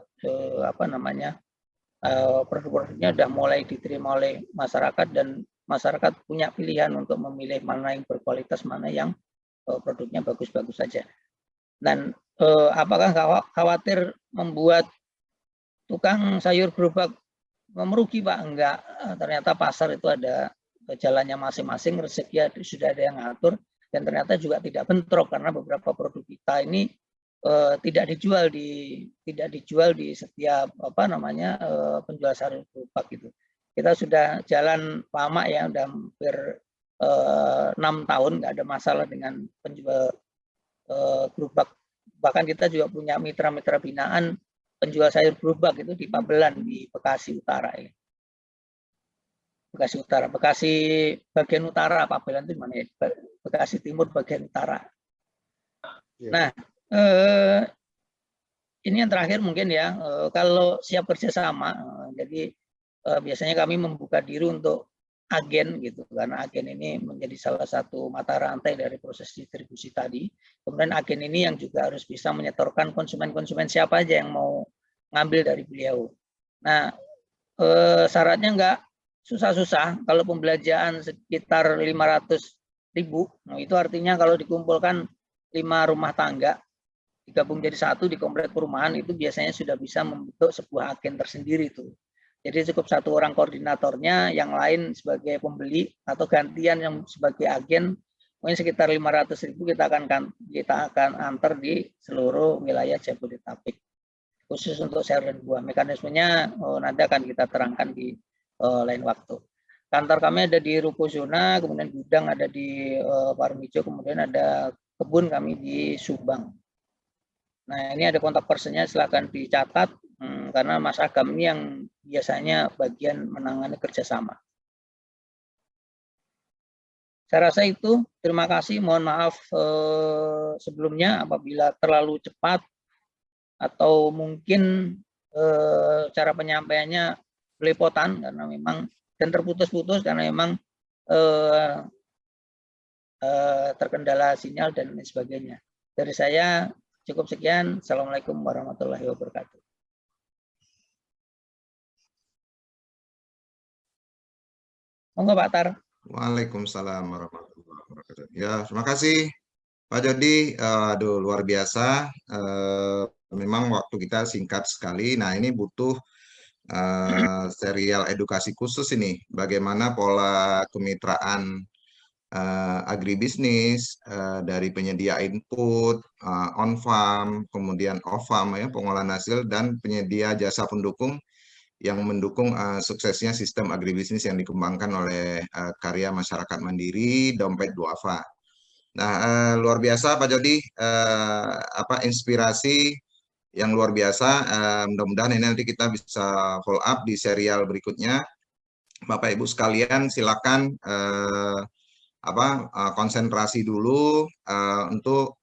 B: produk-produknya sudah mulai diterima oleh masyarakat dan masyarakat punya pilihan untuk memilih mana yang berkualitas, mana yang produknya bagus-bagus saja. Dan apakah khawatir membuat tukang sayur gerobak merugi, Pak? Enggak, ternyata pasar itu ada jalannya masing-masing, rezeki sudah ada yang ngatur, dan ternyata juga tidak bentrok karena beberapa produk kita ini tidak dijual di setiap penjual sayur gerobak gitu. Kita sudah jalan lama ya, udah hampir 6 tahun nggak ada masalah dengan penjual gerobak. Bahkan kita juga punya mitra-mitra binaan penjual sayur gerobak itu di Pabelan, di Bekasi Utara ya. Bekasi Utara, Bekasi bagian utara, Pabelan itu mana ya? Bekasi Timur bagian utara. Ya. Nah, ini yang terakhir mungkin ya, kalau siap kerjasama, jadi biasanya kami membuka diri untuk agen gitu, karena agen ini menjadi salah satu mata rantai dari proses distribusi tadi. Kemudian agen ini yang juga harus bisa menyetorkan konsumen-konsumen siapa aja yang mau ngambil dari beliau. Nah, syaratnya nggak susah-susah. Kalau pembelanjaan sekitar 500.000, nah itu artinya kalau dikumpulkan 5 rumah tangga, digabung jadi satu di komplek perumahan, itu biasanya sudah bisa membentuk sebuah agen tersendiri tuh. Jadi cukup 1 orang koordinatornya, yang lain sebagai pembeli atau gantian yang sebagai agen. Mungkin sekitar 500.000 kita akan antar di seluruh wilayah Jabodetabek. Khusus untuk sayur dan buah. Mekanismenya nanti akan kita terangkan di lain waktu. Kantor kami ada di Ruko Zona, kemudian gudang ada di Parung Hijau, kemudian ada kebun kami di Subang. Nah, ini ada kontak personnya, silakan dicatat karena Mas Agam ini yang biasanya bagian menangani kerjasama. Saya rasa itu, terima kasih, mohon maaf sebelumnya apabila terlalu cepat atau mungkin cara penyampaiannya belepotan karena memang dan terputus-putus karena memang terkendala sinyal dan lain sebagainya. Dari saya Cukup sekian. Assalamualaikum warahmatullahi wabarakatuh. Monggo Pak Tar.
C: Waalaikumsalam warahmatullahi wabarakatuh. Ya, terima kasih Pak Jody. Aduh, luar biasa. Memang waktu kita singkat sekali. Nah, ini butuh serial edukasi khusus ini. Bagaimana pola kemitraan agribisnis dari penyedia input, on farm, kemudian off farm ya, pengolahan hasil, dan penyedia jasa pendukung yang mendukung suksesnya sistem agribisnis yang dikembangkan oleh karya masyarakat mandiri, dompet duafa. Nah, luar biasa Pak Jody, inspirasi yang luar biasa. Mudah-mudahan ini nanti kita bisa follow up di serial berikutnya. Bapak Ibu sekalian, silakan konsentrasi dulu untuk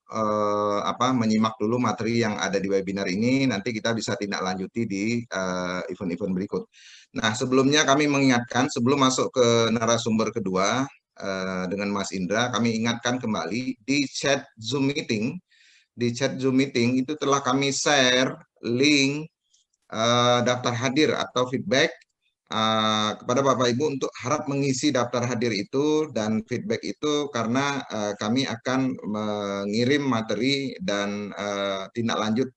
C: menyimak dulu materi yang ada di webinar ini. Nanti kita bisa tindak lanjuti di event-event berikut. Nah, sebelumnya kami mengingatkan sebelum masuk ke narasumber kedua dengan Mas Indra, kami ingatkan kembali di chat Zoom meeting. Di chat Zoom meeting itu telah kami share link daftar hadir atau feedback kepada Bapak Ibu untuk harap mengisi daftar hadir itu dan feedback itu, karena kami akan mengirim materi dan tindak lanjut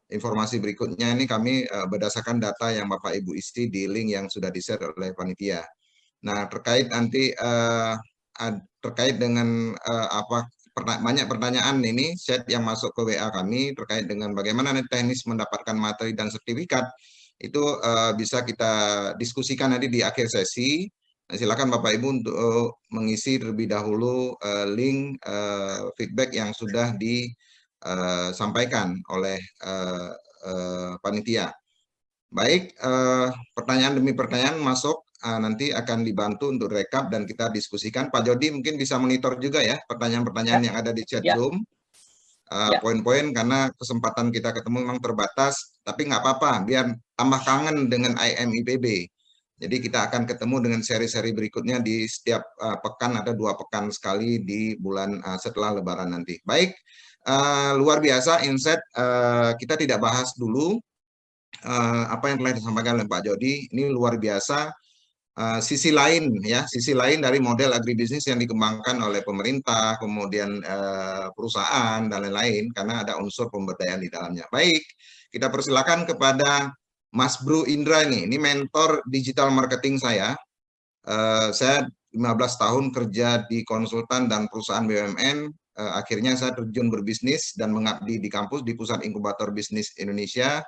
C: informasi berikutnya ini kami berdasarkan data yang Bapak Ibu isi di link yang sudah di-share oleh panitia. Nah, terkait nanti terkait dengan banyak pertanyaan ini chat yang masuk ke WA kami terkait dengan bagaimana teknis mendapatkan materi dan sertifikat, itu bisa kita diskusikan nanti di akhir sesi. Nah, silakan Bapak Ibu untuk mengisi terlebih dahulu link feedback yang sudah disampaikan oleh panitia. Baik, pertanyaan demi pertanyaan masuk, nanti akan dibantu untuk rekap dan kita diskusikan. Pak Jody mungkin bisa monitor juga ya pertanyaan-pertanyaan yang ada di chat Zoom. Poin-poin, karena kesempatan kita ketemu memang terbatas, tapi nggak apa-apa, biar tambah kangen dengan IMIPB. Jadi kita akan ketemu dengan seri-seri berikutnya di setiap pekan, ada 2 pekan sekali di bulan setelah Lebaran nanti. Baik, luar biasa insight. Kita tidak bahas dulu apa yang telah disampaikan oleh Pak Jody. Ini luar biasa. Sisi lain dari model agribisnis yang dikembangkan oleh pemerintah, kemudian perusahaan dan lain-lain, karena ada unsur pemberdayaan di dalamnya. Baik, kita persilakan kepada Mas Bro Indra ini mentor digital marketing saya. Saya 15 tahun kerja di konsultan dan perusahaan BUMN. Akhirnya saya terjun berbisnis dan mengabdi di kampus di Pusat Inkubator Bisnis Indonesia.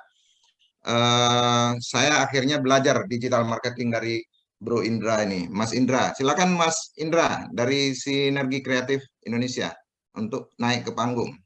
C: Saya akhirnya belajar digital marketing dari Bro Indra ini. Mas Indra, silakan Mas Indra dari Sinergi Kreatif Indonesia untuk naik ke panggung.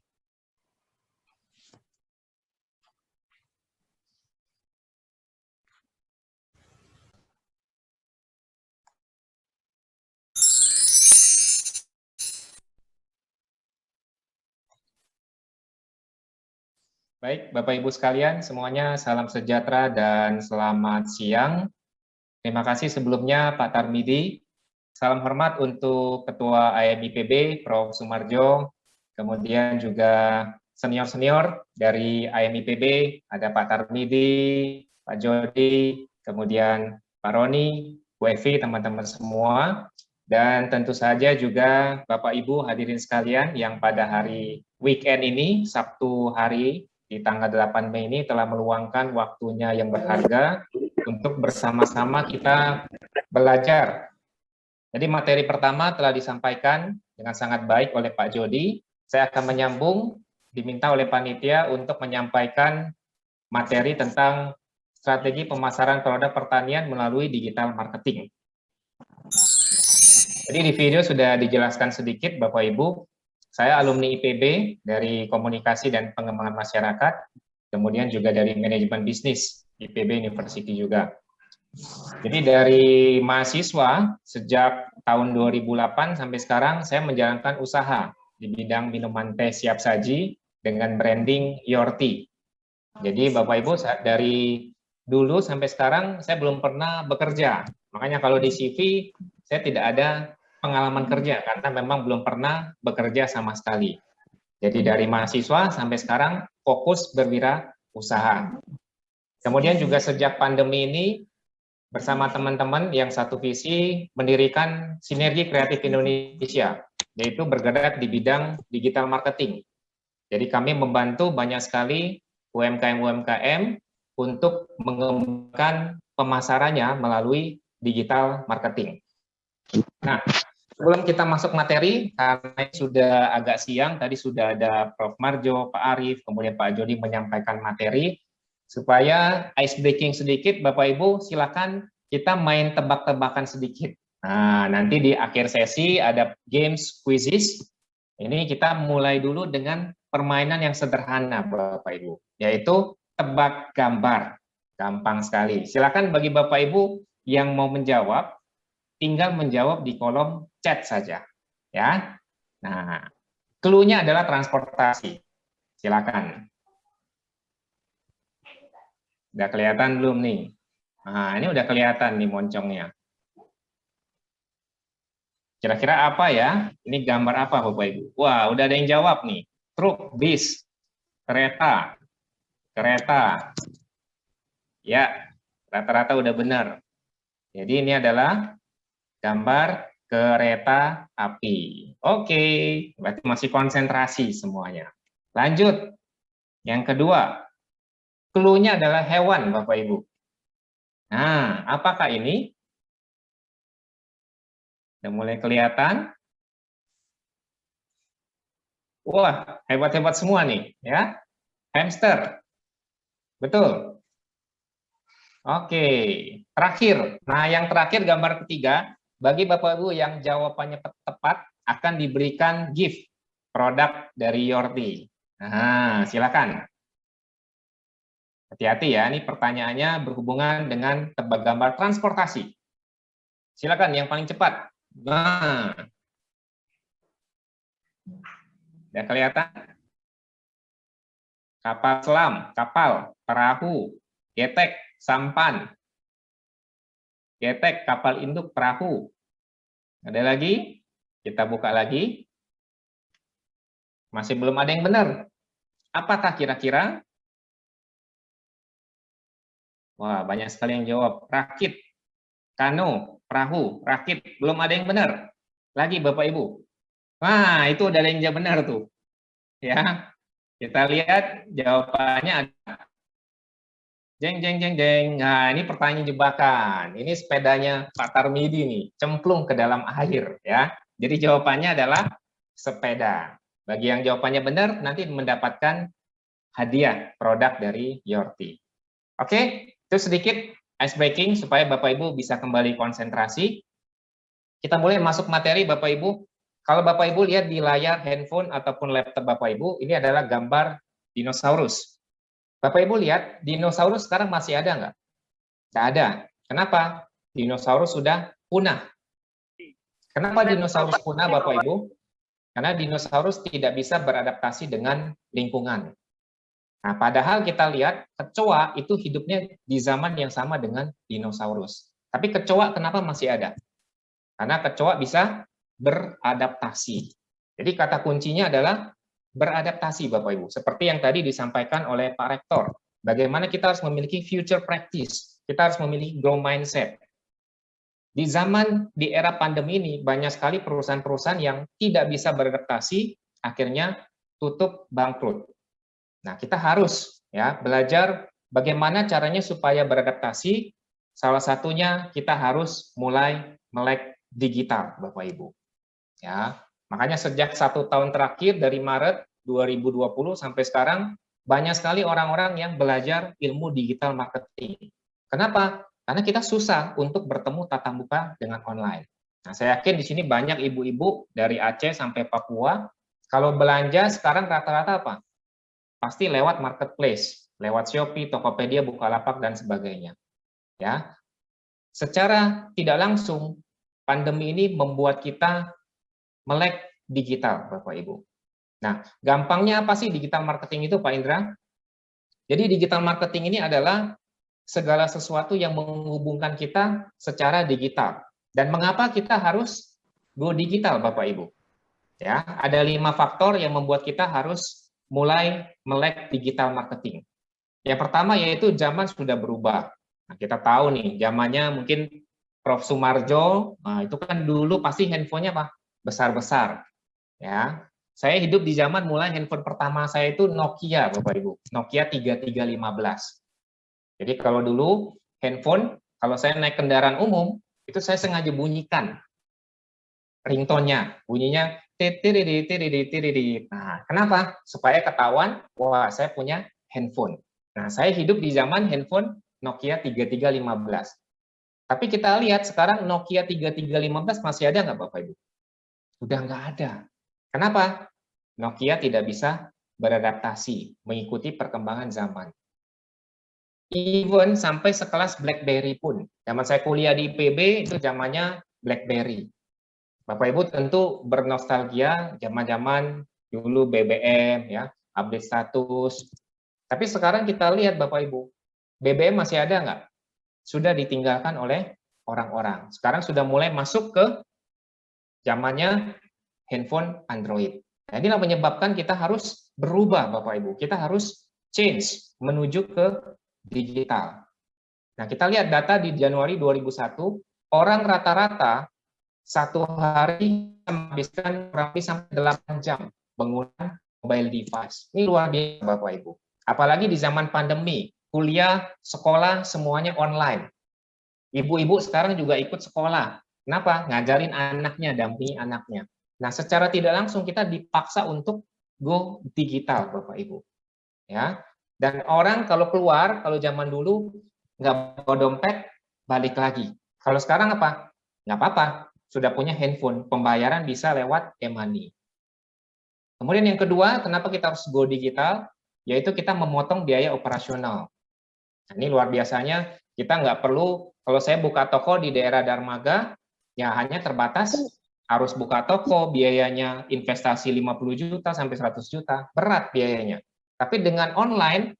D: Baik, Bapak Ibu sekalian, semuanya salam sejahtera dan selamat siang. Terima kasih sebelumnya Pak Tarmidi. Salam hormat untuk Ketua IMIPB, Prof. Sumarjo, kemudian juga senior-senior dari IMIPB, ada Pak Tarmidi, Pak Jody, kemudian Pak Roni, Bu Evi, teman-teman semua, dan tentu saja juga Bapak Ibu hadirin sekalian yang pada hari weekend ini, Sabtu hari, di tanggal 8 Mei ini telah meluangkan waktunya yang berharga untuk bersama-sama kita belajar. Jadi materi pertama telah disampaikan dengan sangat baik oleh Pak Jody. Saya akan menyambung, diminta oleh panitia untuk menyampaikan materi tentang strategi pemasaran produk pertanian melalui digital marketing. Jadi di video sudah dijelaskan sedikit Bapak Ibu. Saya alumni IPB dari Komunikasi dan Pengembangan Masyarakat, kemudian juga dari Manajemen Bisnis IPB University juga. Jadi dari mahasiswa sejak tahun 2008 sampai sekarang saya menjalankan usaha di bidang minuman teh siap saji dengan branding Your Tea. Jadi Bapak Ibu dari dulu sampai sekarang saya belum pernah bekerja. Makanya kalau di CV saya tidak ada pengalaman kerja karena memang belum pernah bekerja sama sekali. Jadi dari mahasiswa sampai sekarang fokus berwirausaha. Kemudian juga sejak pandemi ini, bersama teman-teman yang satu visi mendirikan Sinergi Kreatif Indonesia, yaitu bergerak di bidang digital marketing. Jadi kami membantu banyak sekali UMKM-UMKM untuk mengembangkan pemasarannya melalui digital marketing. Nah, sebelum kita masuk materi, karena sudah agak siang, tadi sudah ada Prof. Marjo, Pak Arief, kemudian Pak Jody menyampaikan materi, supaya ice breaking sedikit, Bapak Ibu silakan kita main tebak-tebakan sedikit. Nah, nanti di akhir sesi ada games, quizzes. Ini kita mulai dulu dengan permainan yang sederhana, Bapak Ibu, yaitu tebak gambar. Gampang sekali. Silakan bagi Bapak Ibu yang mau menjawab, tinggal menjawab di kolom chat saja, ya. Nah, clue-nya adalah transportasi. Silakan. Udah kelihatan belum nih? Nah, ini udah kelihatan nih moncongnya. Kira-kira apa ya? Ini gambar apa, Bapak Ibu? Wah, udah ada yang jawab nih. Truk, bis, kereta, kereta. Ya, rata-rata udah benar. Jadi ini adalah gambar kereta api. Oke, berarti masih konsentrasi semuanya. Lanjut. Yang kedua, clue-nya adalah hewan, Bapak Ibu. Nah, apakah ini? Sudah mulai kelihatan? Wah, hebat-hebat semua nih, ya. Hamster. Betul. Oke, terakhir. Nah, yang terakhir gambar ketiga, bagi Bapak Ibu yang jawabannya tepat akan diberikan gift produk dari Yorti. Nah, silakan. Hati-hati ya, ini pertanyaannya berhubungan dengan tebak gambar transportasi. Silakan yang paling cepat. Nah, udah kelihatan? Kapal selam, kapal, perahu, getek, sampan, getek, kapal induk, perahu. Ada lagi? Kita buka lagi. Masih belum ada yang benar. Apakah kira-kira? Wah, banyak sekali yang jawab. Rakit, kano, perahu, rakit. Belum ada yang benar. Lagi Bapak Ibu. Wah, itu udah ada yang jawab benar tuh. Ya, kita lihat jawabannya ada. Jeng, jeng, jeng, jeng. Nah, ini pertanyaan jebakan. Ini sepedanya Pak Tarmidi nih, cemplung ke dalam air. Ya, jadi jawabannya adalah sepeda. Bagi yang jawabannya benar, nanti mendapatkan hadiah produk dari Yorti. Oke, itu sedikit ice breaking supaya Bapak Ibu bisa kembali konsentrasi. Kita mulai masuk materi Bapak Ibu. Kalau Bapak Ibu lihat di layar handphone ataupun laptop Bapak Ibu, ini adalah gambar dinosaurus. Bapak Ibu lihat, dinosaurus sekarang masih ada nggak? Nggak ada. Kenapa? Dinosaurus sudah punah. Kenapa dinosaurus punah Bapak Ibu? Karena dinosaurus tidak bisa beradaptasi dengan lingkungan. Nah, padahal kita lihat kecoa itu hidupnya di zaman yang sama dengan dinosaurus. Tapi kecoa kenapa masih ada? Karena kecoa bisa beradaptasi. Jadi kata kuncinya adalah beradaptasi Bapak Ibu. Seperti yang tadi disampaikan oleh Pak Rektor. Bagaimana kita harus memiliki future practice. Kita harus memiliki growth mindset. Di era pandemi ini, banyak sekali perusahaan-perusahaan yang tidak bisa beradaptasi, akhirnya tutup bangkrut. Nah, kita harus ya belajar bagaimana caranya supaya beradaptasi. Salah satunya kita harus mulai melek digital, Bapak Ibu. Ya, makanya sejak 1 tahun terakhir dari Maret 2020 sampai sekarang banyak sekali orang-orang yang belajar ilmu digital marketing. Kenapa? Karena kita susah untuk bertemu tatap muka dengan online. Nah, saya yakin di sini banyak ibu-ibu dari Aceh sampai Papua. Kalau belanja sekarang rata-rata apa? Pasti lewat marketplace, lewat Shopee, Tokopedia, Bukalapak, dan sebagainya. Ya, secara tidak langsung, pandemi ini membuat kita melek digital, Bapak Ibu. Nah, gampangnya apa sih digital marketing itu, Pak Indra? Jadi digital marketing ini adalah segala sesuatu yang menghubungkan kita secara digital. Dan mengapa kita harus go digital, Bapak Ibu? Ya, ada 5 faktor yang membuat kita harus mulai melek digital marketing. Yang pertama yaitu zaman sudah berubah. Nah, kita tahu nih, zamannya mungkin Prof. Sumarjo, nah itu kan dulu pasti handphonenya apa? Besar-besar. Ya, saya hidup di zaman mulai handphone pertama saya itu Nokia, Bapak Ibu. Nokia 3315. Jadi kalau dulu handphone, kalau saya naik kendaraan umum, itu saya sengaja bunyikan ringtone-nya, bunyinya titiridit, titiridit, titiridit. Nah, kenapa? Supaya ketahuan, wah saya punya handphone. Nah, saya hidup di zaman handphone Nokia 3315. Tapi kita lihat sekarang Nokia 3315 masih ada nggak Bapak Ibu? Sudah nggak ada. Kenapa? Nokia tidak bisa beradaptasi, mengikuti perkembangan zaman. Even sampai sekelas BlackBerry pun. Zaman saya kuliah di IPB, itu zamannya BlackBerry. Bapak Ibu tentu bernostalgia zaman-zaman dulu BBM, ya, update status. Tapi sekarang kita lihat Bapak Ibu, BBM masih ada nggak? Sudah ditinggalkan oleh orang-orang. Sekarang sudah mulai masuk ke zamannya handphone Android. Nah, inilah menyebabkan kita harus berubah Bapak Ibu. Kita harus change menuju ke digital. Nah, kita lihat data di Januari 2001, orang rata-rata satu hari menghabiskan kurang lebih sampai 8 jam menggunakan mobile device. Ini luar biasa Bapak Ibu. Apalagi di zaman pandemi, kuliah, sekolah, semuanya online. Ibu-ibu sekarang juga ikut sekolah. Kenapa? Ngajarin anaknya, dampingi anaknya. Nah, secara tidak langsung kita dipaksa untuk go digital, Bapak Ibu. Ya, dan orang kalau keluar, kalau zaman dulu nggak bawa dompet, balik lagi. Kalau sekarang apa? Nggak apa-apa, sudah punya handphone, pembayaran bisa lewat e-money. Kemudian yang kedua, kenapa kita harus go digital? Yaitu kita memotong biaya operasional. Nah, ini luar biasanya, kita nggak perlu, kalau saya buka toko di daerah Darmaga, ya hanya terbatas, harus buka toko, biayanya investasi 50 juta sampai 100 juta, berat biayanya. Tapi dengan online,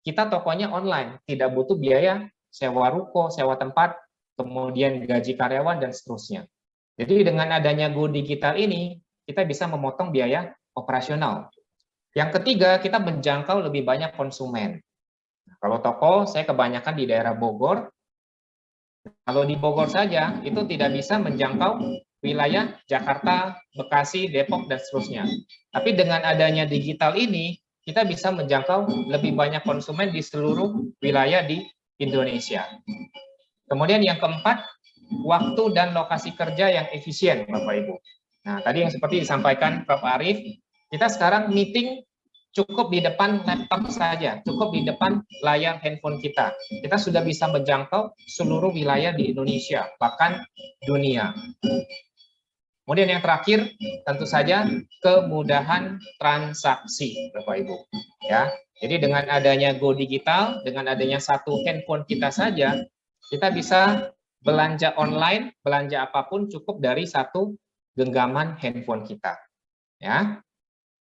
D: kita tokonya online, tidak butuh biaya sewa ruko, sewa tempat, kemudian gaji karyawan, dan seterusnya. Jadi dengan adanya go digital ini, kita bisa memotong biaya operasional. Yang ketiga, kita menjangkau lebih banyak konsumen. Kalau toko, saya kebanyakan di daerah Bogor. Kalau di Bogor saja, itu tidak bisa menjangkau wilayah Jakarta, Bekasi, Depok, dan seterusnya. Tapi dengan adanya digital ini, kita bisa menjangkau lebih banyak konsumen di seluruh wilayah di Indonesia. Kemudian yang keempat, waktu dan lokasi kerja yang efisien, Bapak Ibu. Nah, tadi yang seperti disampaikan Prof. Arief, kita sekarang meeting cukup di depan laptop saja, cukup di depan layar handphone kita. Kita sudah bisa menjangkau seluruh wilayah di Indonesia, bahkan dunia. Kemudian yang terakhir, tentu saja kemudahan transaksi, Bapak Ibu. Ya, jadi dengan adanya go digital, dengan adanya satu handphone kita saja, kita bisa belanja online, belanja apapun cukup dari satu genggaman handphone kita. Ya.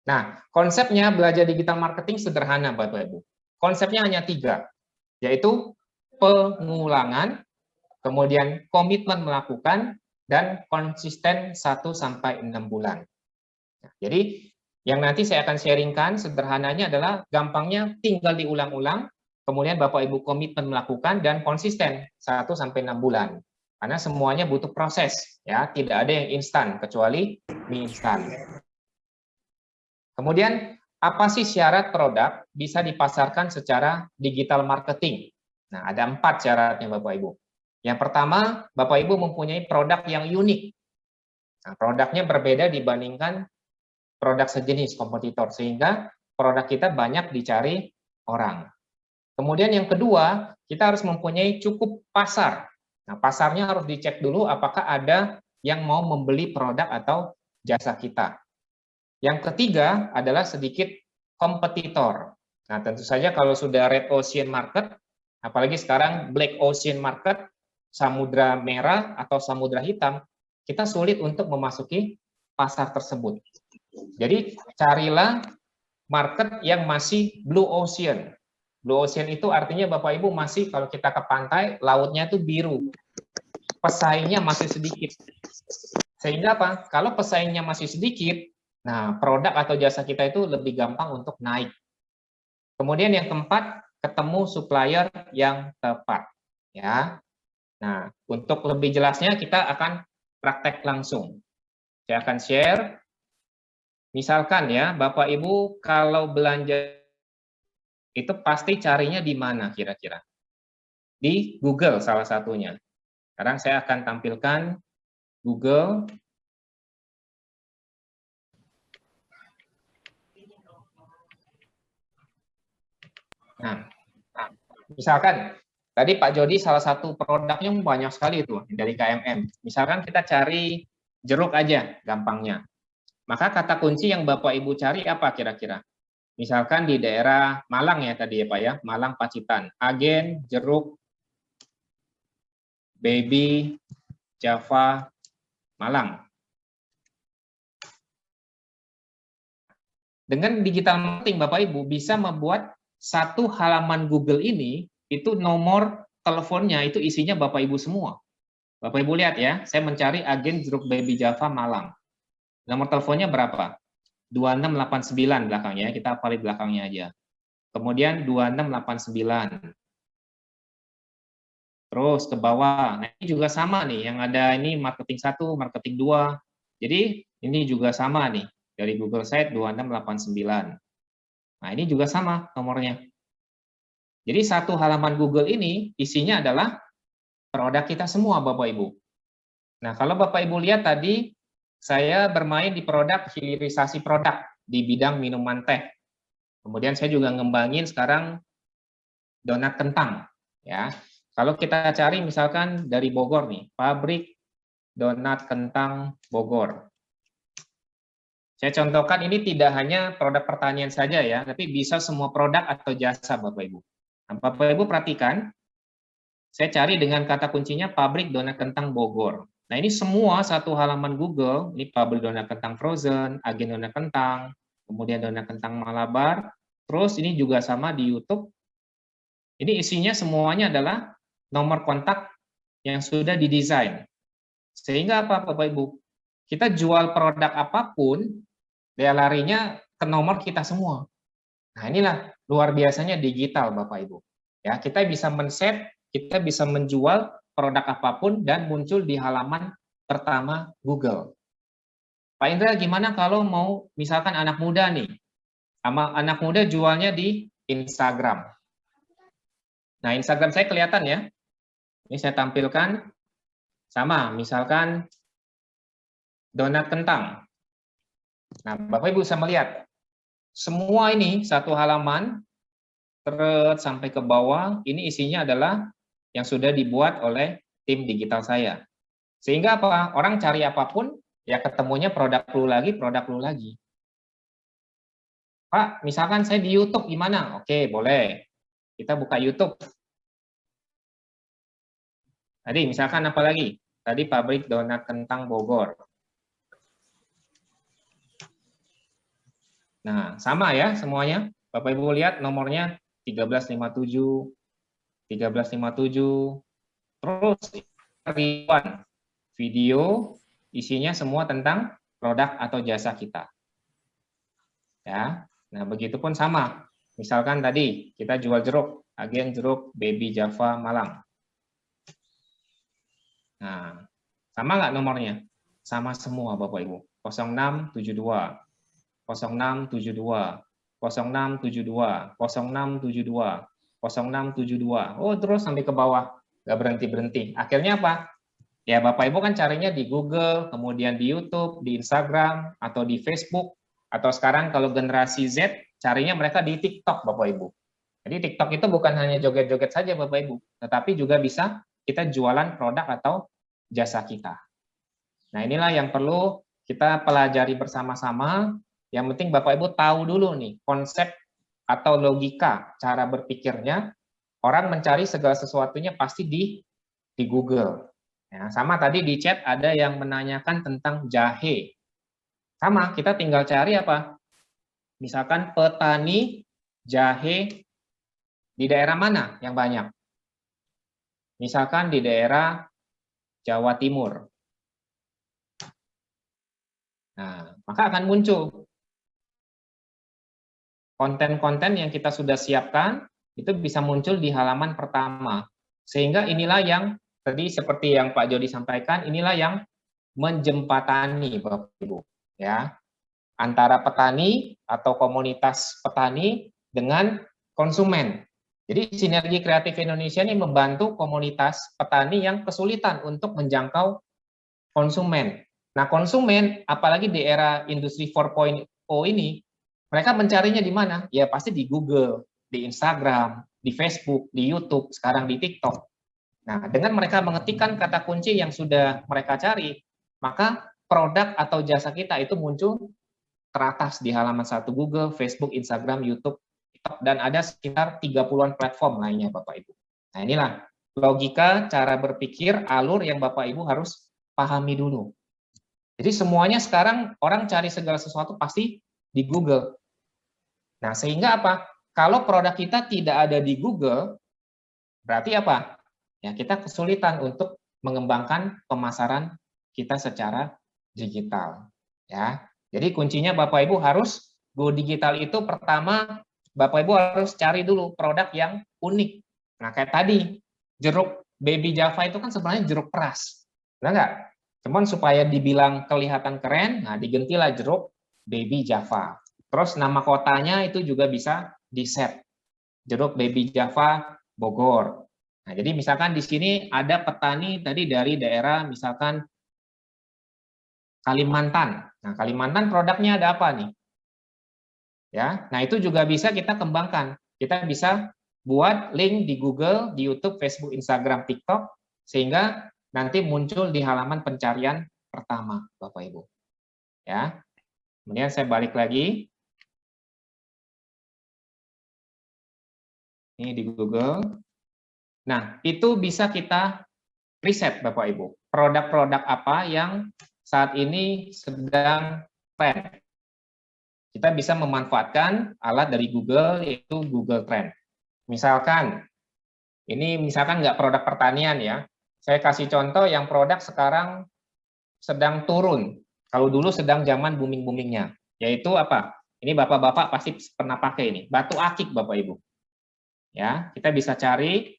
D: Nah, konsepnya belajar digital marketing sederhana, Bapak Ibu. Konsepnya hanya 3, yaitu pengulangan, kemudian komitmen melakukan, dan konsisten 1-6 bulan. Nah, jadi, yang nanti saya akan sharingkan sederhananya adalah gampangnya tinggal diulang-ulang, kemudian Bapak Ibu komitmen melakukan, dan konsisten 1-6 bulan. Karena semuanya butuh proses, ya, tidak ada yang instan, kecuali mie instan. Kemudian, apa sih syarat produk bisa dipasarkan secara digital marketing? Nah, ada 4 syaratnya Bapak Ibu. Yang pertama, Bapak Ibu mempunyai produk yang unik. Nah, produknya berbeda dibandingkan produk sejenis kompetitor, sehingga produk kita banyak dicari orang. Kemudian yang kedua, kita harus mempunyai cukup pasar. Nah, pasarnya harus dicek dulu apakah ada yang mau membeli produk atau jasa kita. Yang ketiga adalah sedikit kompetitor. Nah, tentu saja kalau sudah red ocean market, apalagi sekarang black ocean market, samudra merah atau samudra hitam, kita sulit untuk memasuki pasar tersebut. Jadi, carilah market yang masih blue ocean. Blue ocean itu artinya Bapak Ibu masih, kalau kita ke pantai, lautnya itu biru. Pesaingnya masih sedikit. Sehingga apa? Kalau pesaingnya masih sedikit, nah produk atau jasa kita itu lebih gampang untuk naik. Kemudian yang keempat, ketemu supplier yang tepat. Ya. Nah, untuk lebih jelasnya kita akan praktek langsung. Saya akan share. Misalkan ya, Bapak Ibu kalau belanja itu pasti carinya di mana kira-kira? Di Google salah satunya. Sekarang saya akan tampilkan Google. Nah, misalkan tadi Pak Jody salah satu produknya banyak sekali itu dari KMM. Misalkan kita cari jeruk aja gampangnya. Maka kata kunci yang Bapak Ibu cari apa kira-kira? Misalkan di daerah Malang ya tadi ya Pak ya, Malang Pacitan, agen jeruk baby Java Malang. Dengan digital marketing Bapak Ibu bisa membuat satu halaman Google ini itu nomor teleponnya itu isinya Bapak Ibu semua. Bapak Ibu lihat ya, saya mencari agen jeruk baby Java Malang. Nomor teleponnya berapa? 2689 belakangnya, kita hafal belakangnya aja. Kemudian 2689. Terus ke bawah. Nah, ini juga sama nih, yang ada ini marketing 1, marketing 2. Jadi ini juga sama nih, dari Google Site 2689. Nah, ini juga sama nomornya. Jadi satu halaman Google ini isinya adalah produk kita semua Bapak Ibu. Nah, kalau Bapak Ibu lihat tadi saya bermain di produk hilirisasi produk di bidang minuman teh. Kemudian saya juga ngembangin sekarang donat kentang ya. Kalau kita cari misalkan dari Bogor nih, pabrik donat kentang Bogor. Saya contohkan ini tidak hanya produk pertanian saja ya, tapi bisa semua produk atau jasa Bapak Ibu. Nah, Bapak Ibu perhatikan, saya cari dengan kata kuncinya pabrik donat kentang Bogor. Nah, ini semua satu halaman Google, ini pabrik donat kentang frozen, agen donat kentang, kemudian donat kentang Malabar, terus ini juga sama di YouTube. Ini isinya semuanya adalah nomor kontak yang sudah didesain. Sehingga apa Bapak Ibu? Kita jual produk apapun, dia larinya ke nomor kita semua. Nah, inilah luar biasanya digital Bapak Ibu. Ya, kita bisa men-set, kita bisa menjual produk apapun dan muncul di halaman pertama Google. Pak Indra, gimana kalau mau misalkan anak muda nih, sama anak muda jualnya di Instagram. Nah, Instagram saya kelihatan ya. Ini saya tampilkan sama, misalkan donat kentang. Nah, Bapak Ibu bisa melihat semua ini satu halaman terus sampai ke bawah, ini isinya adalah yang sudah dibuat oleh tim digital saya. Sehingga apa? Orang cari apapun, ya ketemunya produk lu lagi, produk lu lagi. Pak, misalkan saya di YouTube gimana? Oke, boleh. Kita buka YouTube. Tadi misalkan apa lagi? Tadi pabrik donat kentang Bogor. Nah, sama ya semuanya. Bapak Ibu lihat nomornya 1357, 1357. Terus ribuan video isinya semua tentang produk atau jasa kita. Ya. Nah, begitupun sama. Misalkan tadi kita jual jeruk, agen jeruk baby Java Malang. Nah, sama nggak nomornya? Sama semua Bapak Ibu. 0672, 0672, 0672, 0672, 0672. Oh, terus sampai ke bawah. Nggak berhenti-berhenti. Akhirnya apa? Ya, Bapak Ibu kan carinya di Google, kemudian di YouTube, di Instagram, atau di Facebook, atau sekarang kalau generasi Z, carinya mereka di TikTok, Bapak Ibu. Jadi TikTok itu bukan hanya joget-joget saja, Bapak Ibu, tetapi juga bisa kita jualan produk atau jasa kita. Nah, inilah yang perlu kita pelajari bersama-sama. Yang penting Bapak Ibu tahu dulu nih, konsep atau logika, cara berpikirnya. Orang mencari segala sesuatunya pasti di Google. Ya, sama tadi di chat ada yang menanyakan tentang jahe. Sama, kita tinggal cari apa? Misalkan petani jahe di daerah mana yang banyak? Misalkan di daerah Jawa Timur. Nah, maka akan muncul konten-konten yang kita sudah siapkan, itu bisa muncul di halaman pertama. Sehingga inilah yang tadi seperti yang Pak Jody sampaikan, inilah yang menjembatani Bapak Ibu, ya, antara petani atau komunitas petani dengan konsumen. Jadi Sinergi Kreatif Indonesia ini membantu komunitas petani yang kesulitan untuk menjangkau konsumen. Nah, konsumen apalagi di era industri 4.0 ini, mereka mencarinya di mana? Ya pasti di Google, di Instagram, di Facebook, di YouTube, sekarang di TikTok. Nah, dengan mereka mengetikkan kata kunci yang sudah mereka cari, maka produk atau jasa kita itu muncul teratas di halaman 1 Google, Facebook, Instagram, YouTube, TikTok, dan ada sekitar 30-an platform lainnya Bapak Ibu. Nah, inilah logika cara berpikir alur yang Bapak Ibu harus pahami dulu. Jadi semuanya sekarang orang cari segala sesuatu pasti di Google. Nah, sehingga apa? Kalau produk kita tidak ada di Google, berarti apa? Ya, kita kesulitan untuk mengembangkan pemasaran kita secara digital. Ya, jadi kuncinya Bapak Ibu harus go digital itu pertama Bapak Ibu harus cari dulu produk yang unik. Nah, kayak tadi jeruk baby Java itu kan sebenarnya jeruk peras, benar nggak? Cuman supaya dibilang kelihatan keren, nah digentilah jeruk baby Java. Terus nama kotanya itu juga bisa di-set. Jeruk baby Java Bogor. Nah, jadi misalkan di sini ada petani tadi dari daerah misalkan Kalimantan. Nah, Kalimantan produknya ada apa nih? Ya, nah itu juga bisa kita kembangkan. Kita bisa buat link di Google, di YouTube, Facebook, Instagram, TikTok, sehingga nanti muncul di halaman pencarian pertama, Bapak Ibu. Ya, kemudian saya balik lagi. Ini di Google. Nah, itu bisa kita riset, Bapak Ibu. Produk-produk apa yang saat ini sedang tren. Kita bisa memanfaatkan alat dari Google, yaitu Google Trend. Misalkan, ini misalkan nggak produk pertanian ya. Saya kasih contoh yang produk sekarang sedang turun. Kalau dulu sedang zaman booming-boomingnya. Yaitu apa? Ini bapak-bapak pasti pernah pakai ini. Batu akik, Bapak Ibu. Ya, kita bisa cari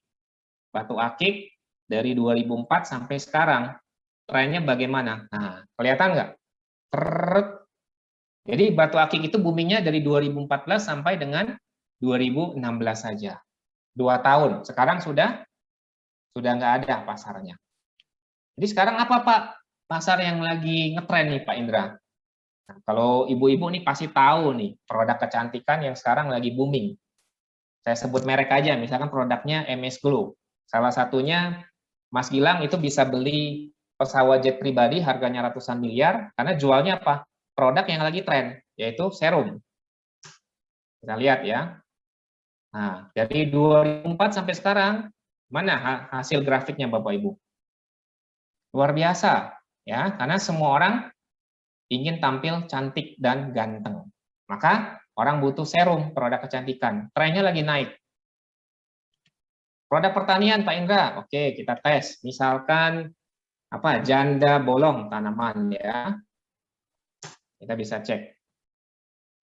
D: batu akik dari 2004 sampai sekarang. Trennya bagaimana? Nah, kelihatan nggak? Jadi batu akik itu boomingnya dari 2014 sampai dengan 2016 saja. 2 tahun. Sekarang sudah nggak ada pasarnya. Jadi sekarang apa Pak? Pasar yang lagi ngetren nih Pak Indra. Nah, kalau ibu-ibu nih pasti tahu nih produk kecantikan yang sekarang lagi booming. Saya sebut merek aja, misalkan produknya MS Glow. Salah satunya Mas Gilang itu bisa beli pesawat jet pribadi harganya ratusan miliar karena jualnya apa? Produk yang lagi tren, yaitu serum. Kita lihat ya. Nah, dari 2004 sampai sekarang, mana hasil grafiknya Bapak Ibu? Luar biasa, ya, karena semua orang ingin tampil cantik dan ganteng. Maka orang butuh serum, produk kecantikan. Trennya lagi naik. Produk pertanian Pak Indra, oke kita tes. Misalkan apa? Janda bolong tanaman ya. Kita bisa cek.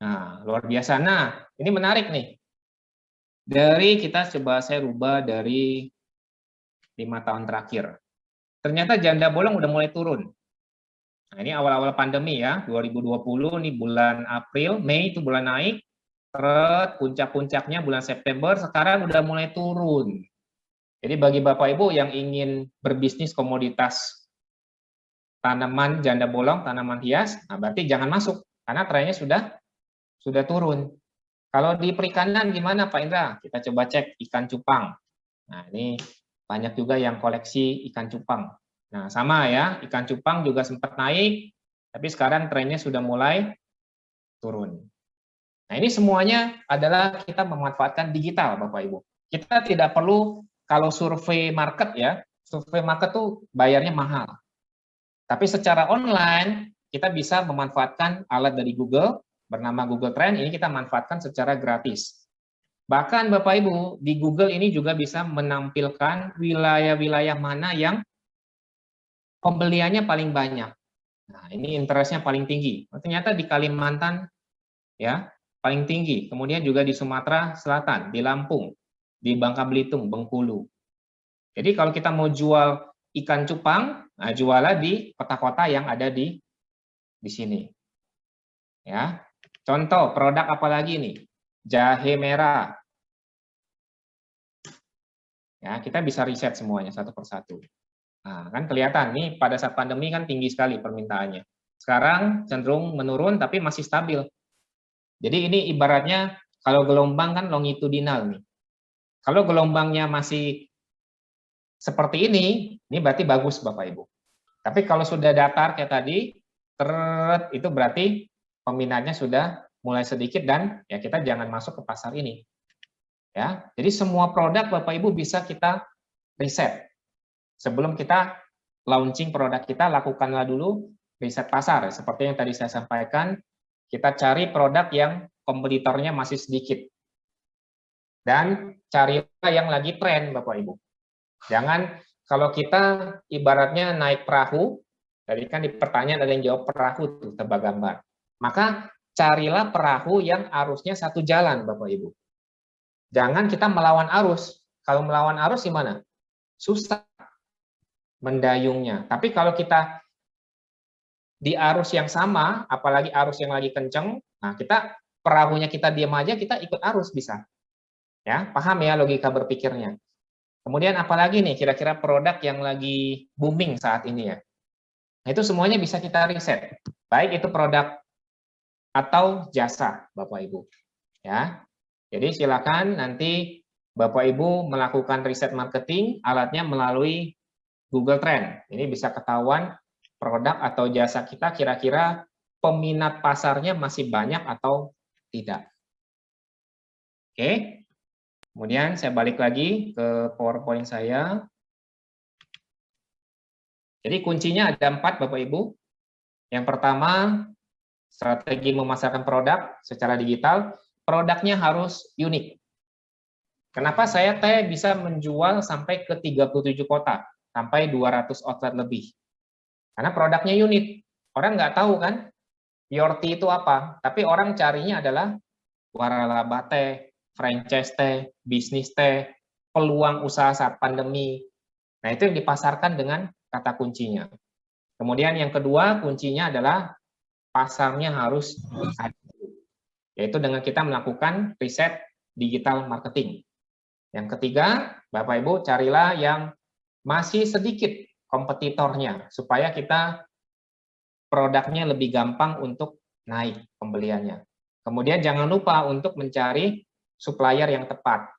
D: Nah, luar biasa. Nah, ini menarik nih. Dari kita coba saya rubah dari 5 tahun terakhir. Ternyata janda bolong udah mulai turun. Nah, ini awal-awal pandemi ya, 2020 nih bulan April, Mei itu bulan naik, terus puncak-puncaknya bulan September, sekarang udah mulai turun. Jadi bagi Bapak Ibu yang ingin berbisnis komoditas tanaman janda bolong, tanaman hias, nah berarti jangan masuk, karena trennya sudah turun. Kalau di perikanan gimana Pak Indra? Kita coba cek ikan cupang. Nah ini banyak juga yang koleksi ikan cupang. Nah sama ya, ikan cupang juga sempat naik, tapi sekarang trennya sudah mulai turun. Nah ini semuanya adalah kita memanfaatkan digital Bapak Ibu. Kita tidak perlu, kalau survei market ya, survei market tuh bayarnya mahal. Tapi secara online, kita bisa memanfaatkan alat dari Google, bernama Google Trend, ini kita manfaatkan secara gratis. Bahkan Bapak Ibu, di Google ini juga bisa menampilkan wilayah-wilayah mana yang pembeliannya paling banyak. Nah, ini interestnya paling tinggi. Ternyata di Kalimantan ya paling tinggi. Kemudian juga di Sumatera Selatan, di Lampung, di Bangka Belitung, Bengkulu. Jadi kalau kita mau jual ikan cupang, nah juallah di kota-kota yang ada di sini. Ya. Contoh produk apa lagi nih? Jahe merah. Ya, kita bisa riset semuanya satu persatu. Nah, kan kelihatan nih pada saat pandemi kan tinggi sekali permintaannya. Sekarang cenderung menurun tapi masih stabil. Jadi ini ibaratnya kalau gelombang kan longitudinal nih. Kalau gelombangnya masih seperti ini berarti bagus Bapak Ibu. Tapi kalau sudah datar kayak tadi, itu berarti peminatnya sudah mulai sedikit dan ya kita jangan masuk ke pasar ini. Ya, jadi semua produk Bapak Ibu bisa kita riset. Sebelum kita launching produk kita, lakukanlah dulu riset pasar. Seperti yang tadi saya sampaikan, kita cari produk yang kompetitornya masih sedikit. Dan carilah yang lagi tren Bapak Ibu. Jangan kalau kita ibaratnya naik perahu, tadi kan di pertanyaan ada yang jawab perahu tuh, tebak gambar. Maka carilah perahu yang arusnya satu jalan Bapak Ibu. Jangan kita melawan arus. Kalau melawan arus gimana? Susah mendayungnya. Tapi kalau kita di arus yang sama, apalagi arus yang lagi kenceng, nah kita perahunya kita diam aja, kita ikut arus bisa. Ya, paham ya logika berpikirnya. Kemudian apalagi nih kira-kira produk yang lagi booming saat ini ya. Nah, itu semuanya bisa kita riset. Baik itu produk atau jasa, Bapak Ibu. Ya. Jadi silakan nanti Bapak Ibu melakukan riset marketing, alatnya melalui Google Trend. Ini bisa ketahuan produk atau jasa kita kira-kira peminat pasarnya masih banyak atau tidak. Oke. Kemudian saya balik lagi ke PowerPoint saya. Jadi kuncinya ada 4 Bapak Ibu. Yang pertama, strategi memasarkan produk secara digital. Produknya harus unik. Kenapa saya bisa menjual sampai ke 37 kota, sampai 200 outlet lebih? Karena produknya unik. Orang nggak tahu kan, Your Tea itu apa, tapi orang carinya adalah waralaba teh, franchise teh, bisnis teh, peluang usaha saat pandemi. Nah, itu yang dipasarkan dengan kata kuncinya. Kemudian yang kedua, kuncinya adalah pasarnya harus ada. Yaitu dengan kita melakukan riset digital marketing. Yang ketiga, Bapak Ibu carilah yang masih sedikit kompetitornya, supaya kita produknya lebih gampang untuk naik pembeliannya. Kemudian jangan lupa untuk mencari supplier yang tepat.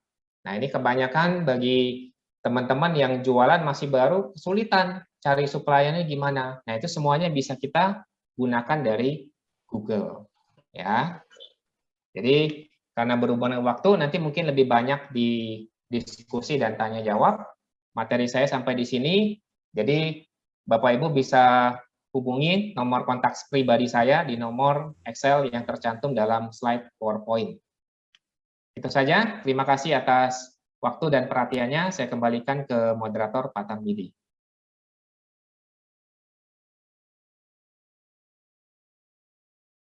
D: Nah, ini kebanyakan bagi teman-teman yang jualan masih baru, kesulitan cari suppliernya gimana. Nah, itu semuanya bisa kita gunakan dari Google. Ya. Jadi, karena berhubungan dengan waktu, nanti mungkin lebih banyak di diskusi dan tanya jawab. Materi saya sampai di sini. Jadi, Bapak Ibu bisa hubungi nomor kontak pribadi saya di nomor Excel yang tercantum dalam slide PowerPoint. Itu saja. Terima kasih atas waktu dan perhatiannya. Saya kembalikan ke moderator Pak Tarmidi.